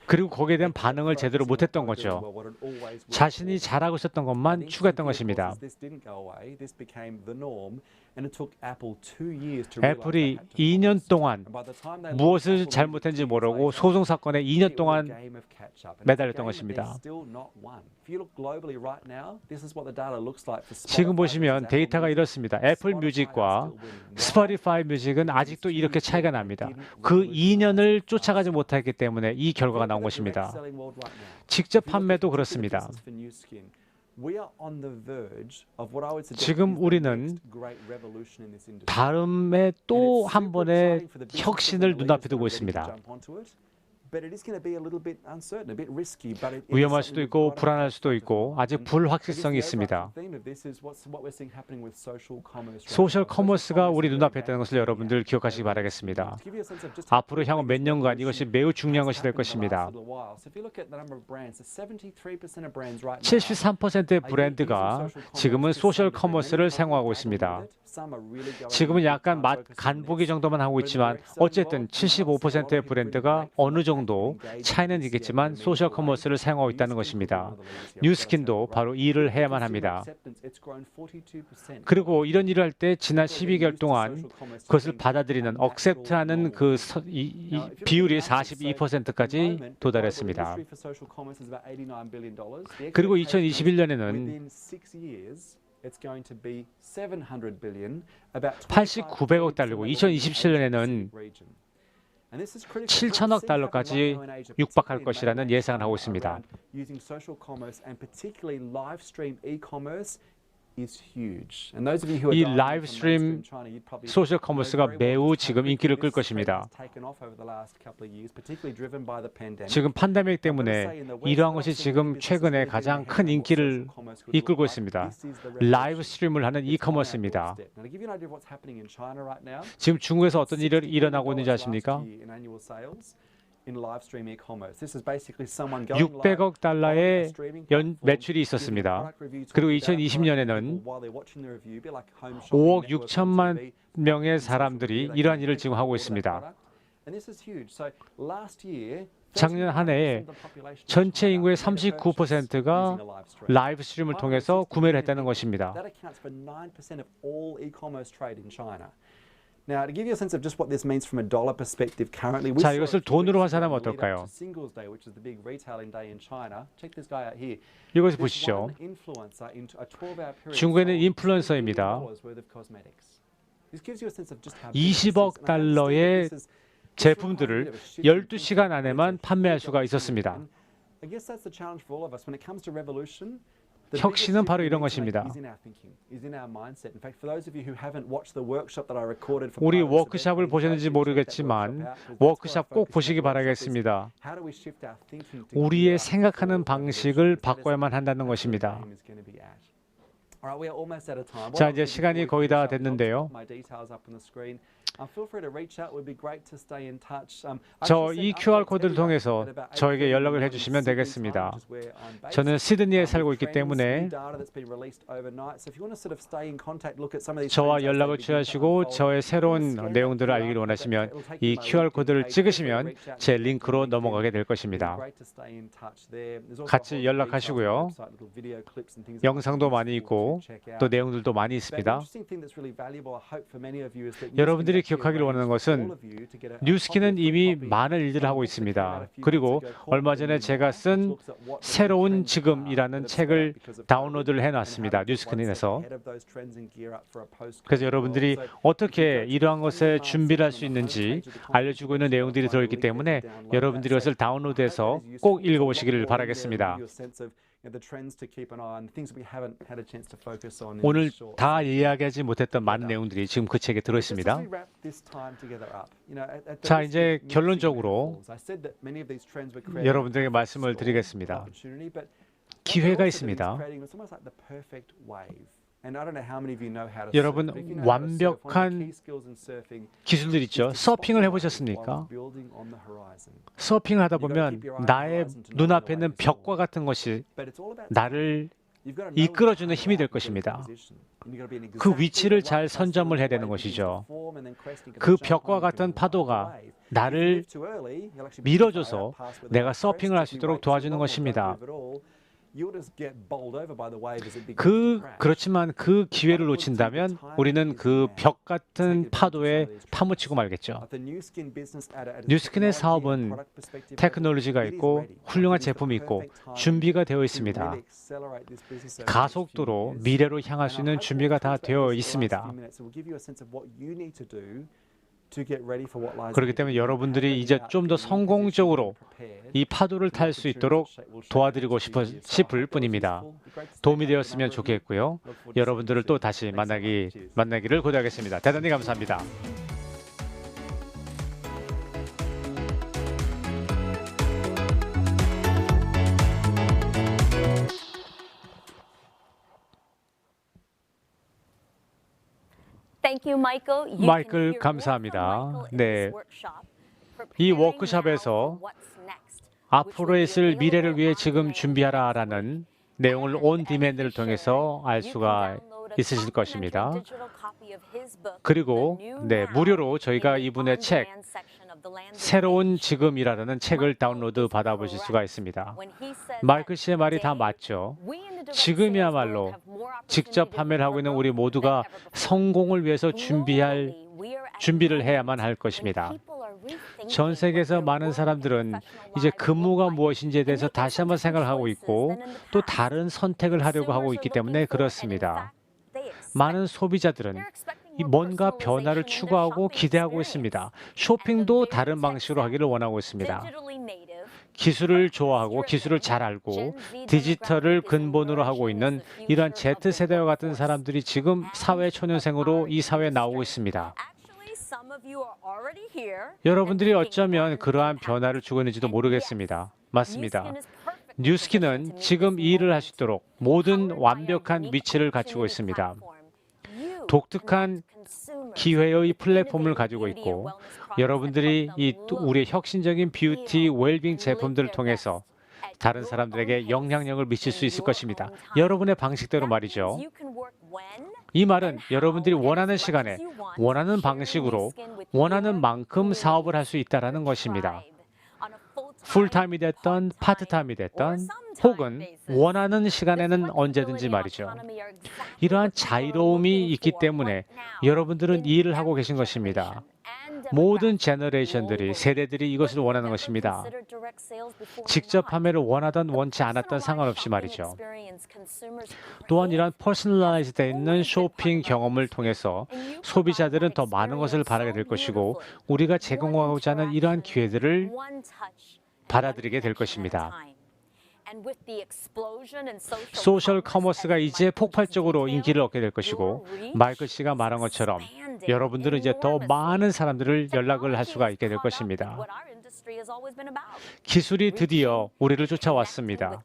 그리고 거기에 대한 반응을 제대로 못했던 거죠. 자신이 잘하고 있었던 것만 추구했던 것입니다. 애플이 2년 동안 무엇을 잘못했는지 모르고 소송 사건에 2년 동안 매달렸던 것입니다. 지금 보시면 데이터가 이렇습니다. 애플 뮤직과 스포티파이 뮤직은 아직도 이렇게 차이가 납니다. 그 2년을 쫓아가지 못했기 때문에 이 결과가 나온 것입니다. 직접 판매도 그렇습니다. 지금 우리는 다음에 또 한 번의 혁신을 눈앞에 두고 있습니다. 위험할 수도 있고 불안할 수도 있고 아직 불확실성이 있습니다. 소셜 커머스가 우리 눈앞에 있다는 것을 여러분들 기억하시기 바라겠습니다. 앞으로 향후 몇 년간 이것이 매우 중요한 것이 될 것입니다. 73%의 브랜드가 지금은 소셜 커머스를 사용하고 있습니다. 지금은 약간 맛 간보기 정도만 하고 있지만 어쨌든 75%의 브랜드가 어느 정도 차이는 있겠지만 소셜 커머스를 사용하고 있다는 것입니다. 뉴스킨도 바로 이 일을 해야만 합니다. 그리고 이런 일을 할 때 지난 12개월 동안 그것을 받아들이는 억셉트하는 그 비율이 42%까지 도달했습니다. 그리고 2021년에는 8,900억 달러고 2027년에는 7천억 달러까지 육박할 것이라는 예상을 하고 있습니다. 이 라이브 스트림 소셜 커머스가 매우 지금 인기를 끌 것입니다. 지금 팬데믹 때문에 이러한 것이 지금 최근에 가장 큰 인기를 이끌고 있습니다. 라이브 스트림을 하는 이커머스입니다. 지금 중국에서 어떤 일이 일어나고 있는지 아십니까? 600억 달러의 매출이 있었습니다. 그리고 2020년에는 5억 6천만 명의 사람들이 이러한 일을 지금 하고 있습니다. 작년 한 해에 전체 인구의 39%가 라이브 스트림을 통해서 구매를 했다는 것입니다. 자, 이것을 돈으로 환산하면 어떨까요? 이것을 보시죠. 중국에는 인플루언서입니다. 20억 달러의 제품들을 12시간 안에만 판매할 수가 있었습니다. 혁신은 바로 이런 것입니다. 우리 워크숍을 보셨는지 모르겠지만 워크숍 꼭 보시기 바라겠습니다. 우리의 생각하는 방식을 바꿔야만 한다는 것입니다. 자, 이제 시간이 거의 다 됐는데요. 저 이 QR 코드를 통해서 저에게 연락을 해주시면 되겠습니다. 저는 시드니에 살고 있기 때문에 저와 연락을 취하시고 저의 새로운 내용들을 알기를 원하시면 이 QR 코드를 찍으시면 제 링크로 넘어가게 될 것입니다. 같이 연락하시고요. 영상도 많이 있고 또 내용들도 많이 있습니다. 여러분들이 기억하기를 원하는 것은 뉴스킨은 이미 많은 일들을 하고 있습니다. 그리고 얼마 전에 제가 쓴 새로운 지금이라는 책을 다운로드를 해놨습니다. 뉴스킨에서. 그래서 여러분들이 어떻게 이러한 것에 준비를 할 수 있는지 알려주고 있는 내용들이 들어있기 때문에 여러분들이 이것을 다운로드해서 꼭 읽어보시기를 바라겠습니다. 오늘 다 이야기하지 못했던 많은 내용들이 지금 그 책에 들어있습니다. 자, 이제 결론적으로 여러분들에게 말씀을 드리겠습니다. 기회가 있습니다. 여러분, 완벽한 기술들 있죠. 서핑을 해보셨습니까? 서핑을 하다 보면 나의 눈앞에 있는 벽과 같은 것이 나를 이끌어주는 힘이 될 것입니다. 그 위치를 잘 선점을 해야 되는 것이죠. 그 벽과 같은 파도가 나를 밀어줘서 내가 서핑을 할 수 있도록 도와주는 것입니다. 그렇지만 그 기회를 놓친다면 우리는 그 벽 같은 파도에 파묻히고 말겠죠. 뉴스킨의 사업은 테크놀로지가 있고 훌륭한 제품이 있고 준비가 되어 있습니다. 가속도로 미래로 향할 수 있는 준비가 다 되어 있습니다. 그렇기 때문에 여러분들이 이제 좀 더 성공적으로 이 파도를 탈 수 있도록 도와드리고 싶을 뿐입니다. 도움이 되었으면 좋겠고요. 여러분들을 또 다시 만나기를 고대하겠습니다. 대단히 감사합니다. Thank you, Michael. You can 마이클 hear more 감사합니다. from Michael in 네, this workshop. 이 Preparing now 워크숍에서 for what's next, 앞으로의 which will 것을 be 미래를 위해 available 지금 on 준비하라라는 내용을 온 디맨드를 통해서 알 수가 있으실 것입니다. 그리고 무료로 저희가 이분의 책 새로운 지금이라는 책을 다운로드 받아보실 수가 있습니다. 마이클 씨의 말이 다 맞죠. 지금이야말로 직접 판매를 하고 있는 우리 모두가 성공을 위해서 준비를 해야만 할 것입니다. 전 세계에서 많은 사람들은 이제 근무가 무엇인지에 대해서 다시 한번 생각하고 있고 또 다른 선택을 하려고 하고 있기 때문에 그렇습니다. 많은 소비자들은 뭔가 변화를 추구하고 기대하고 있습니다. 쇼핑도 다른 방식으로 하기를 원하고 있습니다. 기술을 좋아하고 기술을 잘 알고 디지털을 근본으로 하고 있는 이러한 Z세대와 같은 사람들이 지금 사회 초년생으로 이 사회에 나오고 있습니다. 여러분들이 어쩌면 그러한 변화를 주고 있는지도 모르겠습니다. 맞습니다. 뉴스킨은 지금 이 일을 할 수 있도록 모든 완벽한 위치를 갖추고 있습니다. 독특한 기회의 플랫폼을 가지고 있고 여러분들이 우리의 혁신적인 뷰티 웰빙 제품들을 통해서 다른 사람들에게 영향력을 미칠 수 있을 것입니다. 여러분의 방식대로 말이죠. 이 말은 여러분들이 원하는 시간에 원하는 방식으로 원하는 만큼 사업을 할 수 있다는 것입니다. 풀타임이 됐던 파트타임이 됐던 혹은 원하는 시간에는 언제든지 말이죠. 이러한 자유로움이 있기 때문에 여러분들은 이 일을 하고 계신 것입니다. 모든 제너레이션들이 세대들이 이것을 원하는 것입니다. 직접 판매를 원하던 원치 않았던 상관없이 말이죠. 또한 이러한 퍼스널라이즈 되어 있는 쇼핑 경험을 통해서 소비자들은 더 많은 것을 바라게 될 것이고 우리가 제공하고자 하는 이러한 기회들을 받아들이게 될 것입니다. 소셜 커머스가 이제 폭발적으로 인기를 얻게 될 것이고 마이클 씨가 말한 것처럼 여러분들은 이제 더 많은 사람들을 연락을 할 수가 있게 될 것입니다. 기술이 드디어 우리를 쫓아왔습니다.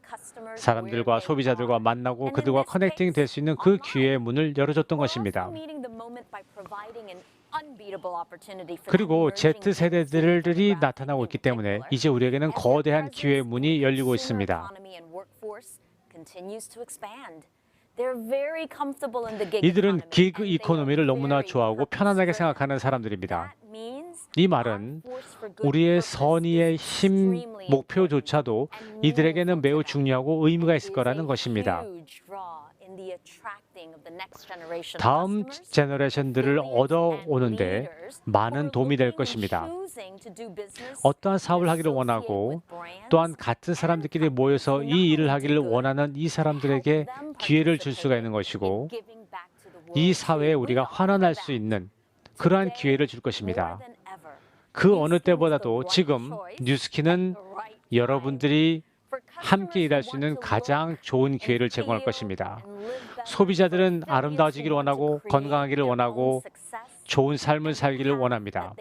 사람들과 소비자들과 만나고 그들과 커넥팅 될 수 있는 그 기회의 문을 열어줬던 것입니다. 그리고 Z세대들이 나타나고 있기 때문에 이제 우리에게는 거대한 기회의 문이 열리고 있습니다. 이들은 기그 이코노미를 너무나 좋아하고 편안하게 생각하는 사람들입니다. 이 말은 우리의 선의의 힘 목표조차도 이들에게는 매우 중요하고 의미가 있을 거라는 것입니다. 다음 제너레이션들을 얻어오는데 많은 도움이 될 것입니다. 어떠한 사업을 하기를 원하고 또한 같은 사람들끼리 모여서 이 일을 하기를 원하는 이 사람들에게 기회를 줄 수가 있는 것이고 이 사회에 우리가 환원할 수 있는 그러한 기회를 줄 것입니다. 그 어느 때보다도 지금 뉴스킨은 여러분들이 함께 일할 수 있는 가장 좋은 기회를 제공할 것입니다. 소비자들은 아름다워지기를 원하고 건강하기를 원하고 좋은 삶을 살기를 원합니다.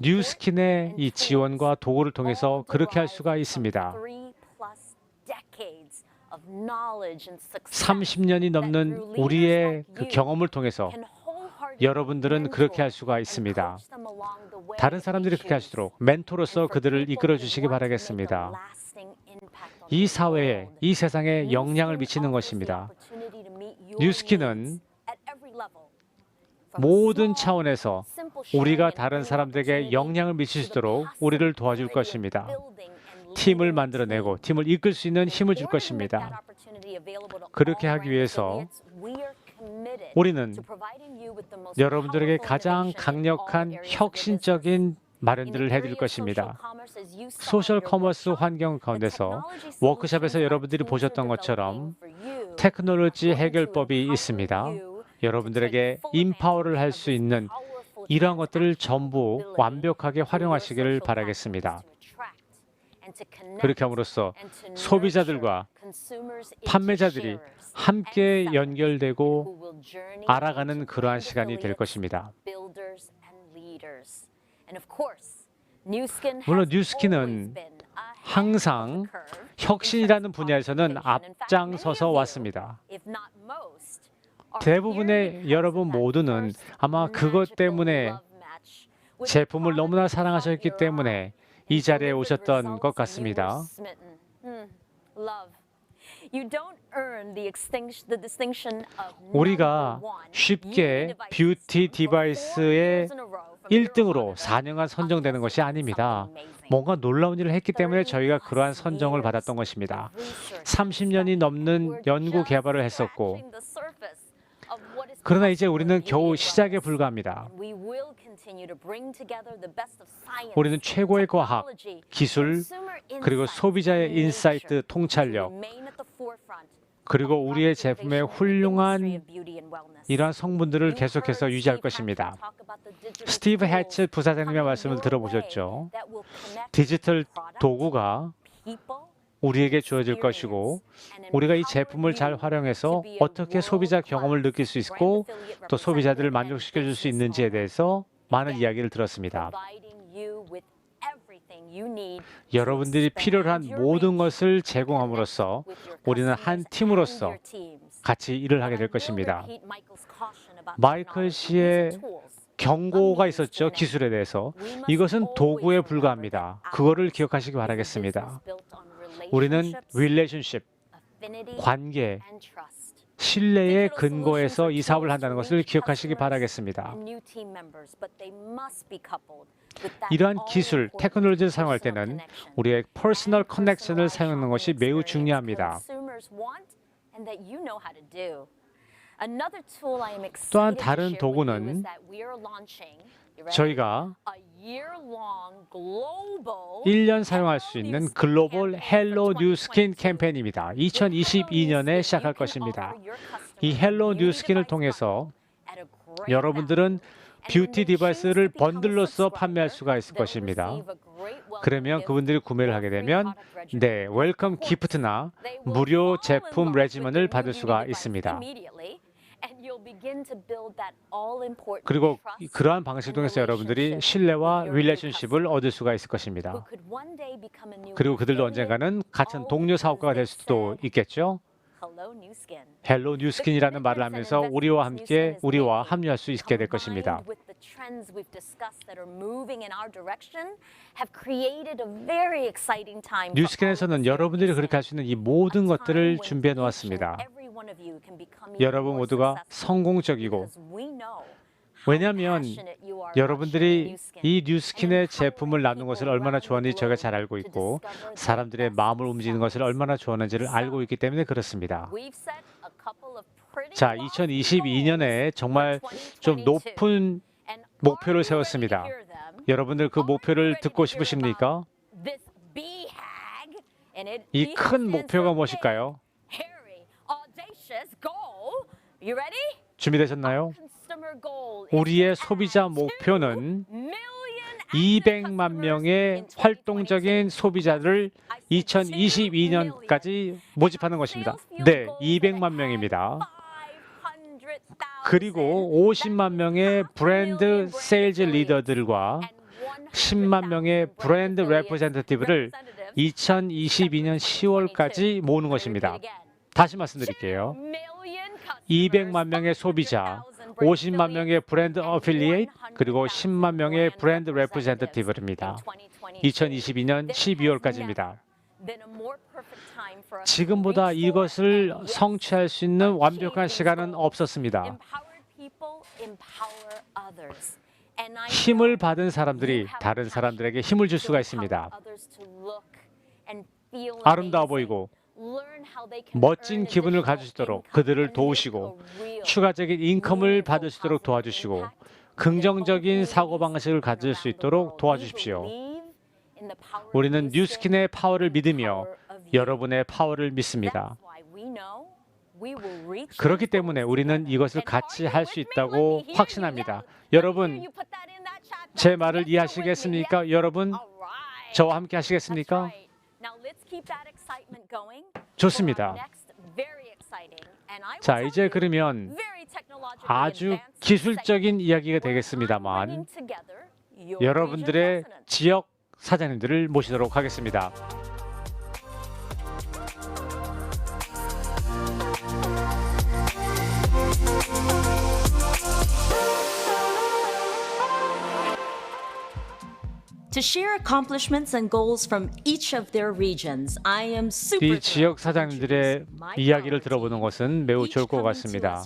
뉴스킨의 이 지원과 도구를 통해서 그렇게 할 수가 있습니다. 30년이 넘는 우리의 그 경험을 통해서 여러분들은 그렇게 할 수가 있습니다. 다른 사람들이 그렇게 할 수 있도록 멘토로서 그들을 이끌어 주시기 바라겠습니다. 이 사회에, 이 세상에 영향을 미치는 것입니다. 뉴스킨은 모든 차원에서 우리가 다른 사람들에게 영향을 미칠 수 있도록 우리를 도와줄 것입니다. 팀을 만들어내고 팀을 이끌 수 있는 힘을 줄 것입니다. 그렇게 하기 위해서 우리는 여러분들에게 가장 강력한 혁신적인 마련들을 해드릴 것입니다. 소셜 커머스 환경 가운데서 워크숍에서 여러분들이 보셨던 것처럼 테크놀로지 해결법이 있습니다. 여러분들에게 인파워를 할 수 있는 이러한 것들을 전부 완벽하게 활용하시기를 바라겠습니다. 그렇게 함으로써 소비자들과 판매자들이 함께 연결되고 알아가는 그러한 시간이 될 것입니다. 물론 뉴스킨은 항상 혁신이라는 분야에서는 앞장서서 왔습니다. 대부분의 여러분 모두는 아마 그것 때문에 제품을 너무나 사랑하셨기 때문에 이 자리에 오셨던 것 같습니다. You don't earn the distinction of 우리가 number one. 쉽게 Beauty 뷰티 디바이스의 devices 4 years in a row from 1등으로 Euromonitor. 4년간 선정되는 것이 아닙니다. Something amazing. 뭔가 놀라운 일을 했기 때문에 저희가 그러한 선정을 받았던 것입니다. 30년이 넘는 연구 개발을 했었고 그러나 이제 우리는 겨우 시작에 불과합니다. 우리는 최고의 과학, 기술, 그리고 소비자의 인사이트, 통찰력, 그리고 우리의 제품의 훌륭한 이러한 성분들을 계속해서 유지할 것입니다. 스티브 해츠 부사장님의 말씀을 들어보셨죠? 디지털 도구가 우리에게 주어질 것이고 우리가 이 제품을 잘 활용해서 어떻게 소비자 경험을 느낄 수 있고 또 소비자들을 만족시켜 줄 수 있는지에 대해서 많은 이야기를 들었습니다. 여러분들이 필요로 한 모든 것을 제공함으로써 우리는 한 팀으로서 같이 일을 하게 될 것입니다. 마이클 씨의 경고가 있었죠. 기술에 대해서. 이것은 도구에 불과합니다. 그거를 기억하시기 바라겠습니다. 우리는 relationship, 관계, 신뢰의 근거에서 이 사업을 한다는 것을 기억하시기 바라겠습니다. 이러한 기술, 테크놀로지를 사용할 때는 우리의 퍼스널 커넥션을 사용하는 것이 매우 중요합니다. 또한 다른 도구는 저희가 1년 사용할 수 있는 글로벌 헬로 뉴 스킨 캠페인입니다. 2022년에 시작할 것입니다. 이 헬로 뉴 스킨을 통해서 여러분들은 뷰티 디바이스를 번들로서 판매할 수가 있을 것입니다. 그러면 그분들이 구매를 하게 되면 웰컴 기프트나 무료 제품 레지먼을 받을 수가 있습니다. 그리고 그러한 방식을 통해서 여러분들이 신뢰와 릴레이션십을 얻을 수가 있을 것입니다. 그리고 그들도 언젠가는 같은 동료 사업가가 될 수도 있겠죠. 헬로 뉴스킨이라는 말을 하면서 우리와 합류할 수 있게 될 것입니다. 뉴스킨에서는 여러분들이 그렇게 할 수 있는 이 모든 것들을 준비해 놓았습니다. 여러분 모두가 성공적이고 왜냐하면 여러분들이 이 뉴스킨의 제품을 나누는 것을 얼마나 좋아하는지 저희가 잘 알고 있고 사람들의 마음을 움직이는 것을 얼마나 좋아하는지를 알고 있기 때문에 그렇습니다. 자, 2022년에 정말 좀 높은 목표를 세웠습니다. 여러분들 그 목표를 듣고 싶으십니까? 이 큰 목표가 무엇일까요? 준비되셨나요? 우리의 소비자 목표는 200만 명의 활동적인 소비자를 2022년까지 모집하는 것입니다. 네, 200만 명입니다. 그리고 50만 명의 브랜드 세일즈 리더들과 10만 명의 브랜드 레프레젠터티브를 2022년 10월까지 모으는 것입니다. 다시 말씀드릴게요. 200만 명의 소비자, 50만 명의 브랜드 어필리에이트, 그리고 10만 명의 브랜드 레프레젠터티브입니다. 2022년 12월까지입니다. 지금보다 이것을 성취할 수 있는 완벽한 시간은 없었습니다. 힘을 받은 사람들이 다른 사람들에게 힘을 줄 수가 있습니다. 아름다워 보이고 멋진 기분을 가질 수 있도록 그들을 도우시고 추가적인 인컴을 받을 수 있도록 도와주시고 긍정적인 사고방식을 가질 수 있도록 도와주십시오. 우리는 뉴스킨의 파워를 믿으며 여러분의 파워를 믿습니다. 그렇기 때문에 우리는 이것을 같이 할 수 있다고 확신합니다. 여러분, 제 말을 이해하시겠습니까? 여러분, 저와 함께 하시겠습니까? 좋습니다. 자, 이제 그러면 아주 기술적인 이야기가 되겠습니다만 여러분들의 지역 사장님들을 모시도록 하겠습니다. to share accomplishments and goals from each of their regions. I am super 이 지역 사장님들의 이야기를 들어보는 것은 매우 좋을 것 같습니다.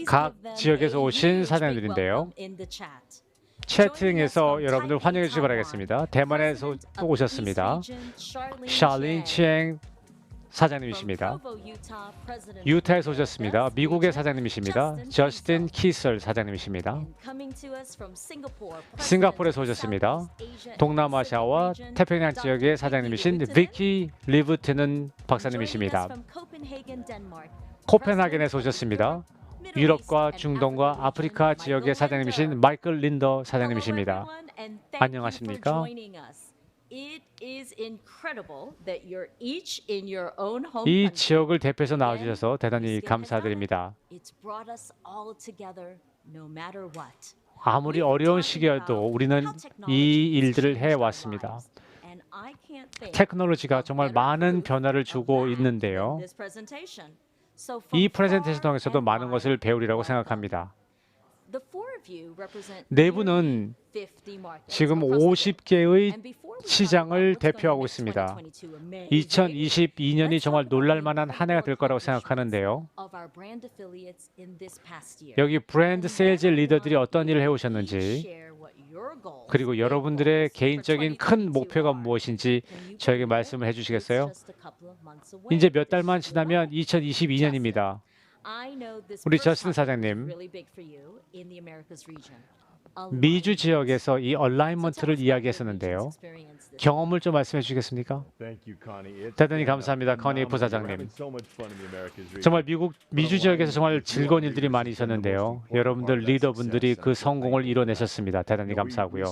각 지역에서 오신 사장님들인데요. 채팅에서 여러분들 환영해 주시기 바라겠습니다. 대만에서 오셨습니다. 샬린 치엥 사장님이십니다. 유타에서 오셨습니다. 미국의 사장님이십니다. 저스틴 키설 사장님이십니다. 싱가포르에서 오셨습니다. 동남아시아와 태평양 지역의 사장님이신 비키 리브트는 박사님이십니다. 코펜하겐에서 오셨습니다. 유럽과 중동과 아프리카 지역의 사장님이신 마이클 린더 사장님이십니다. 안녕하십니까? 이 지역을 대표해서 나와주셔서 대단히 감사드립니다. 아무리 어려운 시기여도 우리는 이 일들을 해왔습니다. 테크놀로지가 정말 많은 변화를 주고 있는데요. 이 프레젠테이션 통해서도 많은 것을 배우리라고 생각합니다. 네 분은 지금 50개의 시장을 대표하고 있습니다. 2022년이 정말 놀랄만한 한 해가 될 거라고 생각하는데요. 여기 브랜드 세일즈 리더들이 어떤 일을 해오셨는지, 그리고 여러분들의 개인적인 큰 목표가 무엇인지 저에게 말씀을 해주시겠어요? 이제 몇 달만 지나면 2022년입니다. 우리 저스틴 사장님, 미주 지역에서 이 얼라이먼트를 이야기했었는데요. 경험을 좀 말씀해 주시겠습니까? 대단히 감사합니다, 커니 부사장님. 정말 미주 지역에서 정말 즐거운 일들이 많이 있었는데요. 여러분들 리더분들이 그 성공을 이뤄내셨습니다. 대단히 감사하고요.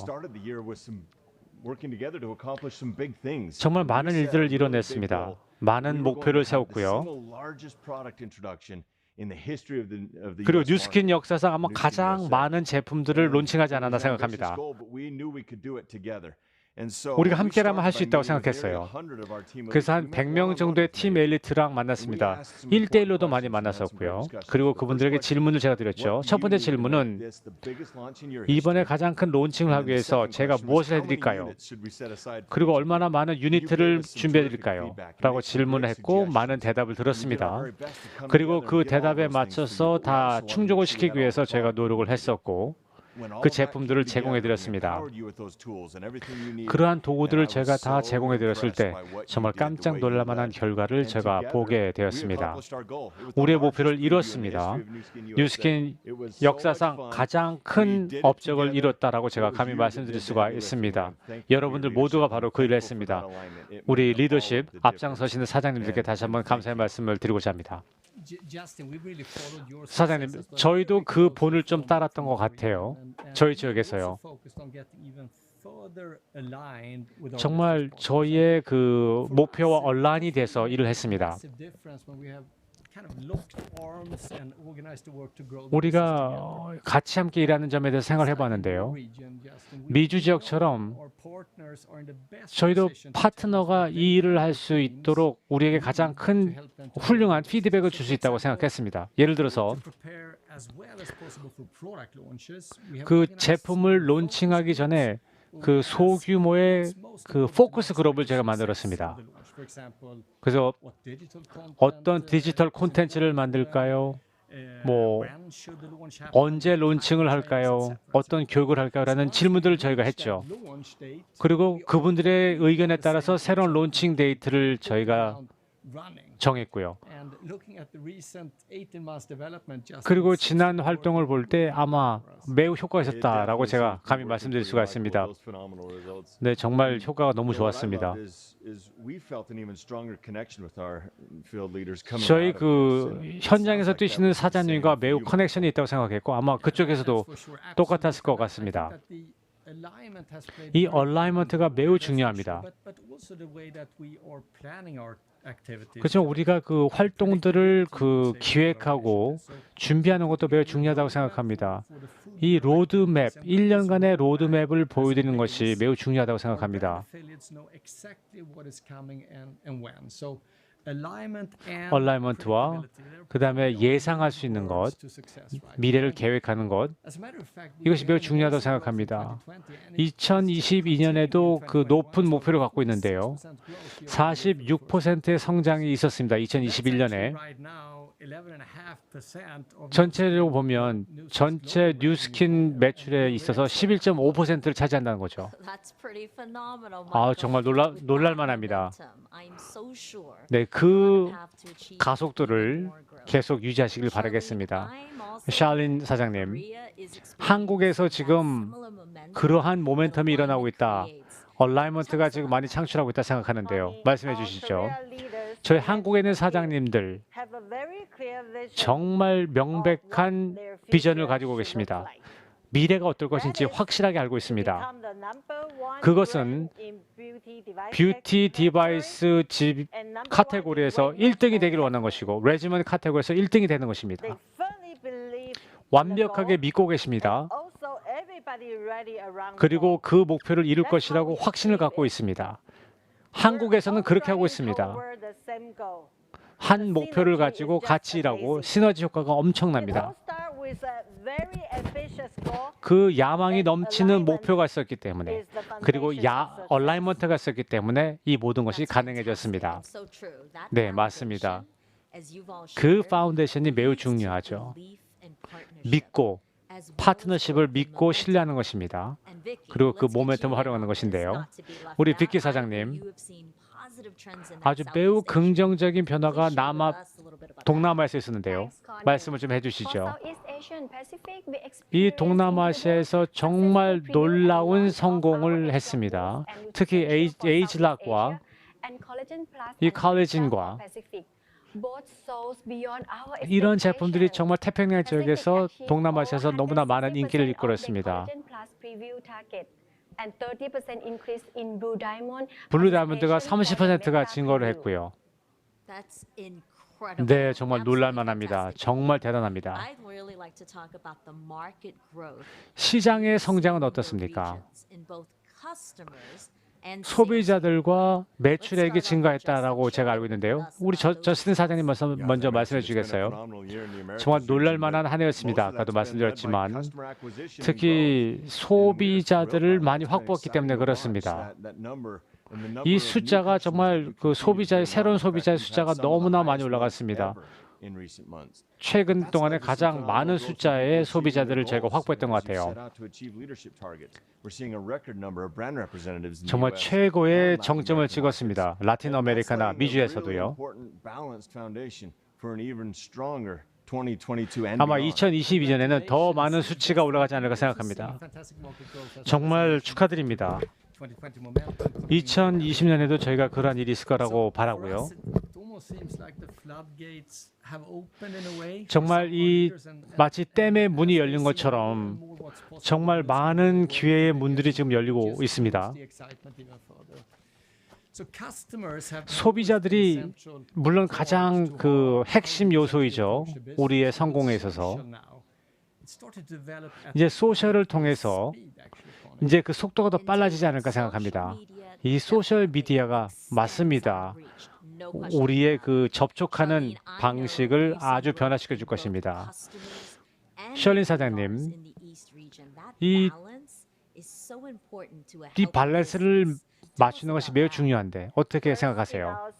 정말 많은 일들을 이뤄냈습니다. 많은 목표를 세웠고요. 그리고 뉴스킨 역사상 아마 가장 많은 제품들을 론칭하지 않았나 생각합니다. 우리가 함께라면 할 수 있다고 생각했어요. 그래서 한 100명 정도의 팀 엘리트랑 만났습니다. 1대1로도 많이 만났었고요. 그리고 그분들에게 질문을 제가 드렸죠. 첫 번째 질문은 이번에 가장 큰 론칭을 하기 위해서 제가 무엇을 해드릴까요? 그리고 얼마나 많은 유니트를 준비해드릴까요? 라고 질문을 했고 많은 대답을 들었습니다. 그리고 그 대답에 맞춰서 다 충족을 시키기 위해서 제가 노력을 했었고 그 제품들을 제공해드렸습니다. 그러한 도구들을 제가 다 제공해드렸을 때 정말 깜짝 놀랄만한 결과를 제가 보게 되었습니다. 우리의 목표를 이뤘습니다. 뉴스킨 역사상 가장 큰 업적을 이뤘다라고 제가 감히 말씀드릴 수가 있습니다. 여러분들 모두가 바로 그 일을 했습니다. 우리 리더십 앞장서시는 사장님들께 다시 한번 감사의 말씀을 드리고자 합니다. 사장님, 저희도 그 본을 좀 따랐던 것 같아요. 저희 지역에서요. 정말 저희의 그 목표와 얼라인이 돼서 일을 했습니다. 우리가 같이 함께 일하는 점에 대해서 생각을 해봤는데요. 미주 지역처럼 저희도 파트너가 이 일을 할 수 있도록 우리에게 가장 큰 훌륭한 피드백을 줄 수 있다고 생각했습니다. 예를 들어서 그 제품을 론칭하기 전에 그 소규모의 그 포커스 그룹을 제가 만들었습니다. 그래서 어떤 디지털 콘텐츠를 만들까요? 뭐 언제 론칭을 할까요? 어떤 교육을 할까요? 라는 질문들을 저희가 했죠. 그리고 그분들의 의견에 따라서 새로운 론칭 데이트를 저희가 정했고요. 그리고 지난 활동을 볼 때 아마 매우 효과가 있었다라고 제가 감히 말씀드릴 수가 있습니다. 네, 정말 효과가 너무 좋았습니다. 저희 그 현장에서 뛰시는 사장님과 매우 커넥션이 있다고 생각했고 아마 그쪽에서도 똑같았을 것 같습니다. 이 얼라이먼트가 매우 중요합니다. 그렇죠. 우리가 그 활동들을 그 기획하고 준비하는 것도 매우 중요하다고 생각합니다. 이 로드맵, 1년간의 로드맵을 보여드리는 것이 매우 중요하다고 생각합니다. 얼라이먼트와 그 다음에 예상할 수 있는 것, 미래를 계획하는 것, 이것이 매우 중요하다고 생각합니다. 2022년에도 그 높은 목표를 갖고 있는데요. 46%의 성장이 있었습니다. 2021년에. 전체로 보면 전체 뉴스킨 매출에 있어서 11.5%를 차지한다는 거죠. 정말 놀랄만합니다. 네, 그 가속도를 계속 유지하시길 바라겠습니다. 샬린 사장님, 한국에서 지금 그러한 모멘텀이 일어나고 있다. 얼라이먼트가 지금 많이 창출하고 있다 생각하는데요. 말씀해 주시죠. 저희 한국에 있는 사장님들 정말 명백한 비전을 가지고 계십니다. 미래가 어떨 것인지 확실하게 알고 있습니다. 그것은 뷰티 디바이스 카테고리에서 1등이 되기를 원하는 것이고 레지먼 카테고리에서 1등이 되는 것입니다. 완벽하게 믿고 계십니다. 그리고 그 목표를 이룰 것이라고 확신을 갖고 있습니다. 한국에서는 그렇게 하고 있습니다. 한 목표를 가지고 같이 일하고 시너지 효과가 엄청납니다. 그 야망이 넘치는 목표가 있었기 때문에 그리고 얼라이먼트가 있었기 때문에 이 모든 것이 가능해졌습니다. 네, 맞습니다. 그 파운데이션이 매우 중요하죠. 믿고 파트너십을 믿고 신뢰하는 것입니다. 그리고 그 모멘텀을 활용하는 것인데요. 우리 비키 사장님, 아주 매우 긍정적인 변화가 동남아에서 있었는데요. 말씀을 좀 해주시죠. 이 동남아시아에서 정말 놀라운 성공을 했습니다. 특히 에이지락과 이 콜라겐과 이런 제품들이 정말 태평양 지역에서 동남아시아에서 너무나 많은 인기를 이끌었습니다. 블루 다이아몬드가 30%가 증가를 했고요. 네, 정말 놀랄만합니다. 정말 대단합니다. 시장의 성장은 어떻습니까? 소비자들과 매출액이 증가했다라고 제가 알고 있는데요. 우리 저스틴 사장님 먼저 말씀해 주시겠어요? 정말 놀랄만한 한 해였습니다. 아까도 말씀드렸지만 특히 소비자들을 많이 확보했기 때문에 그렇습니다. 이 숫자가 정말 그 새로운 소비자의 숫자가 너무나 많이 올라갔습니다. 최근 동안에 가장 많은 숫자의 소비자들을 저희가 확보했던 것 같아요. 정말 최고의 정점을 찍었습니다. 라틴 아메리카나 미주에서도요. 아마 2022년에는 더 많은 수치가 올라가지 않을까 생각합니다. 정말 축하드립니다. 2020년에도 저희가 그러한 일이 있을 거라고 바라고요. 정말 마치 댐의 문이 열린 것처럼 정말 많은 기회의 문들이 지금 열리고 있습니다. 소비자들이 물론 가장 그 핵심 요소이죠. 우리의 성공에 있어서 이제 소셜을 통해서 이제 그 속도가 더 빨라지지 않을까 생각합니다. 이 소셜 미디어가 맞습니다. 우리의 그 접촉하는 방식을 아주 변화시켜 줄 것입니다. 셜린 사장님, 이 밸런스를 맞추는 것이 매우 중요한데 어떻게 생각하세요?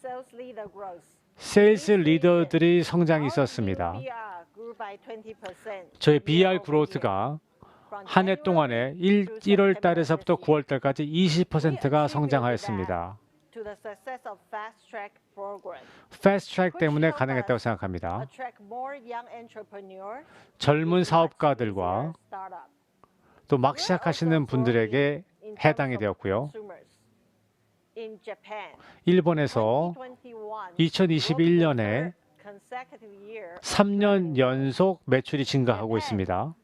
세일즈 리더들이 성장이 있었습니다. 저희 BR 그로트가 한 해 동안에 1월 달에서부터 9월 달까지 20%가 성장하였습니다. 패스트트랙 때문에 가능했다고 생각합니다. 젊은 사업가들과 또 막 시작하시는 분들에게 해당이 되었고요. 일본에서 2021년에 3년 연속 매출이 증가하고 있습니다.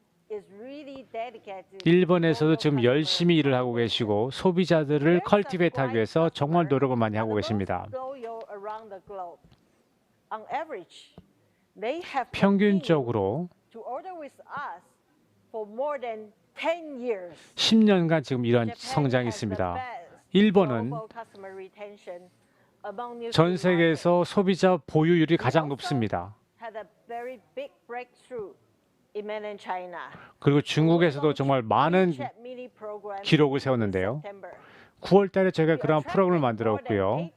일본에서도 지금 열심히 일을 하고 계시고 소비자들을 컬티베이트하기 위해서 정말 노력을 많이 하고 계십니다. 평균적으로 10년간 지금 이런 성장이 있습니다. 일본은 among New 전 Zealand 세계에서 소비자 보유율이 가장 also 높습니다. had a very big breakthrough in mainland China. 그리고 중국에서도 정말 많은 WeChat mini program 기록을 in 세웠는데요. September. 9월 달에 저희가 그런 프로그램을 만들었고요.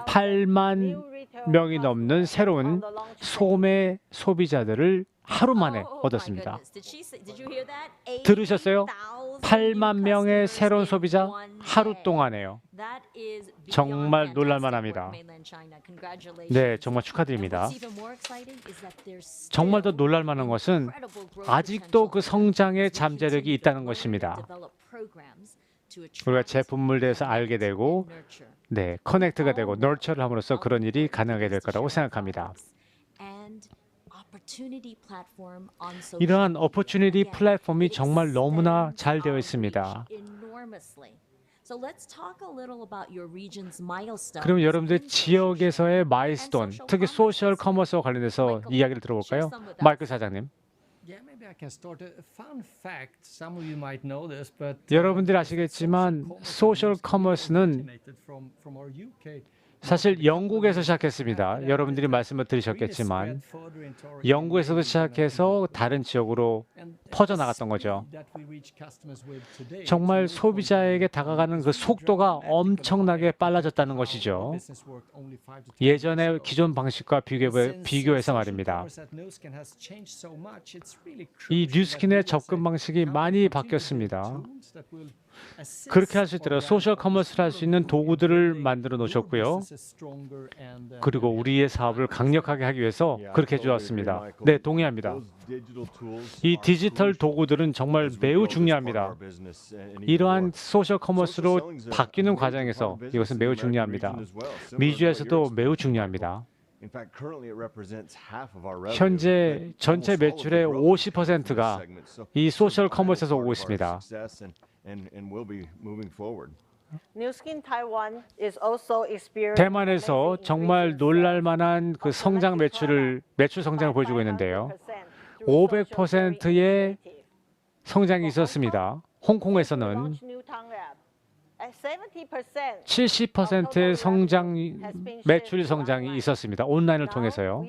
8만 명이 넘는 새로운 소매 소비자들을 하루 만에 얻었습니다. 들으셨어요? 8만 명의 새로운 소비자 하루 동안에요. 정말 놀랄만합니다. 네, 정말 축하드립니다. 정말 더 놀랄만한 것은 아직도 그 성장의 잠재력이 있다는 것입니다. 우리가 제품을 대해서 알게 되고, 네, 커넥트가 되고 너처를 함으로써 그런 일이 가능하게 될 거라고 생각합니다. 이러한 어퍼튜니티 플랫폼이 정말 너무나 잘 되어 있습니다. 그럼 여러분들 지역에서의 마일스톤, 특히 소셜 커머스와 관련해서 이야기를 들어볼까요? 마이크 사장님. Yeah, maybe I can start a fun fact. Some of you might know this, but 여러분들이 아시겠지만 소셜 커머스는 originated from our UK. 사실 영국에서 시작했습니다. 여러분들이 말씀을 들으셨겠지만 영국에서도 시작해서 다른 지역으로 퍼져나갔던 거죠. 정말 소비자에게 다가가는 그 속도가 엄청나게 빨라졌다는 것이죠. 예전의 기존 방식과 비교해서 말입니다. 이 뉴스킨의 접근 방식이 많이 바뀌었습니다. 그렇게 할 수 있도록 소셜 커머스를 할 수 있는 도구들을 만들어 놓으셨고요. 그리고 우리의 사업을 강력하게 하기 위해서 그렇게 해주었습니다. 네, 동의합니다. 이 디지털 도구들은 정말 매우 중요합니다. 이러한 소셜 커머스로 바뀌는 과정에서 이것은 매우 중요합니다. 미주에서도 매우 중요합니다. 현재 전체 매출의 50%가 이 소셜 커머스에서 오고 있습니다. 대만에서 정말 놀랄만한 그 성장 매출 성장을 보여주고 있는데요. 500%의 성장이 있었습니다. 홍콩에서는 70%의 매출 성장이 있었습니다. 온라인을 통해서요.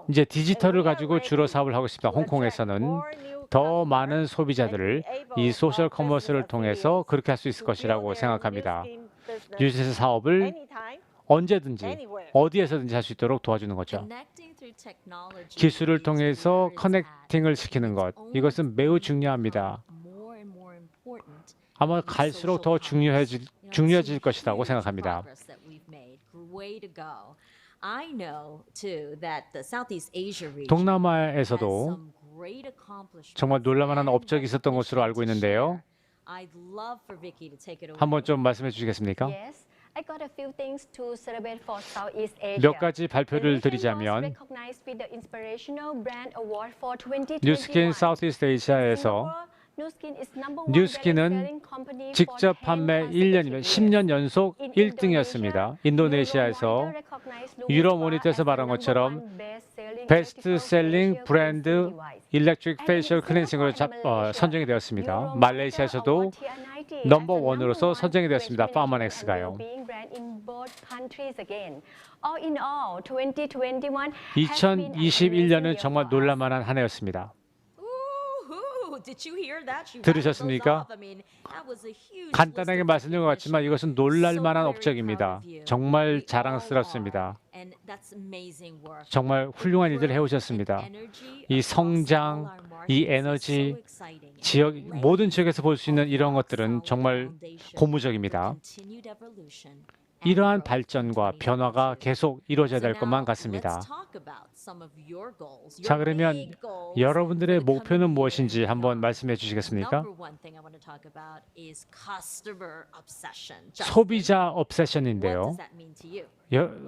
이제 디지털을 가지고 주로 사업을 하고 있습니다. 홍콩에서는 더 많은 소비자들을 이 소셜 커머스를 통해서 그렇게 할 수 있을 것이라고 생각합니다. 뉴스 사업을 언제든지 어디에서든지 할 수 있도록 도와주는 거죠. 기술을 통해서 커넥팅을 시키는 것, 이것은 매우 중요합니다. 아마 갈수록 더 중요해질 것이라고 생각합니다. 동남아에서도 정말 놀랄만한 업적이 있었던 것으로 알고 있는데요. 한번 좀 말씀해 주시겠습니까? 몇 가지 발표를 드리자면 뉴스킨 사우스이스트 아시아에서 뉴스킨은 직접 판매 1년이면 10년 연속 1등이었습니다. 인도네시아에서 유로모니터에서 말한 것처럼 베스트셀링 브랜드 일렉트릭 페이셜 클렌징으로 선정이 되었습니다. 말레이시아에서도 넘버1으로서 선정이 되었습니다. 파마넥스가요. 2021년은 정말 놀랄만한 한 해였습니다. 들으셨습니까? 간단하게 말씀드린 것 같지만 이것은 놀랄만한 업적입니다. 정말 자랑스럽습니다. 정말 훌륭한 일들을 해오셨습니다. 이 성장, 이 에너지, 모든 지역에서 볼 수 있는 이런 것들은 정말 고무적입니다. 이러한 발전과 변화가 계속 이루어져야 될 것만 같습니다. 자, 그러면 여러분들의 목표는 무엇인지 한번 말씀해 주시겠습니까? 소비자 obsession인데요.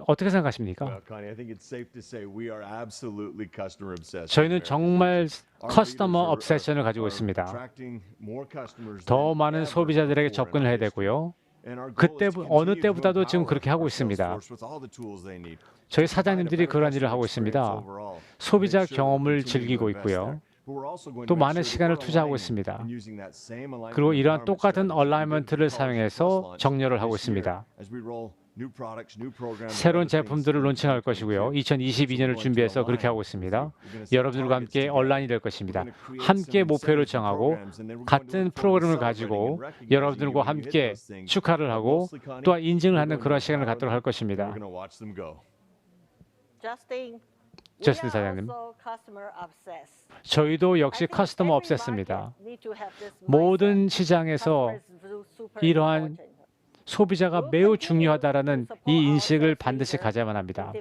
어떻게 생각하십니까? 저희는 정말 커스터머 obsession을 가지고 있습니다. 더 많은 소비자들에게 접근을 해야 되고요. 어느 때보다도 지금 그렇게 하고 있습니다. 저희 사장님들이 그런 일을 하고 있습니다. 소비자 경험을 즐기고 있고요. 또 많은 시간을 투자하고 있습니다. 그리고 이러한 똑같은 얼라이먼트를 사용해서 정렬을 하고 있습니다. 새로운 제품들을 론칭할 것이고요. 2022년을 준비해서 그렇게 하고 있습니다. 여러분들과 함께 온라인이 될 것입니다. 함께 목표를 정하고 같은 프로그램을 가지고 여러분들과 함께 축하를 하고 또한 인증을 하는 그런 시간을 갖도록 할 것입니다. 저스틴 사장님, 저희도 역시 커스터머 업세스입니다. 모든 시장에서 이러한 소비자가 매우 중요하다라는 이 인식을 반드시 가져야만 합니다.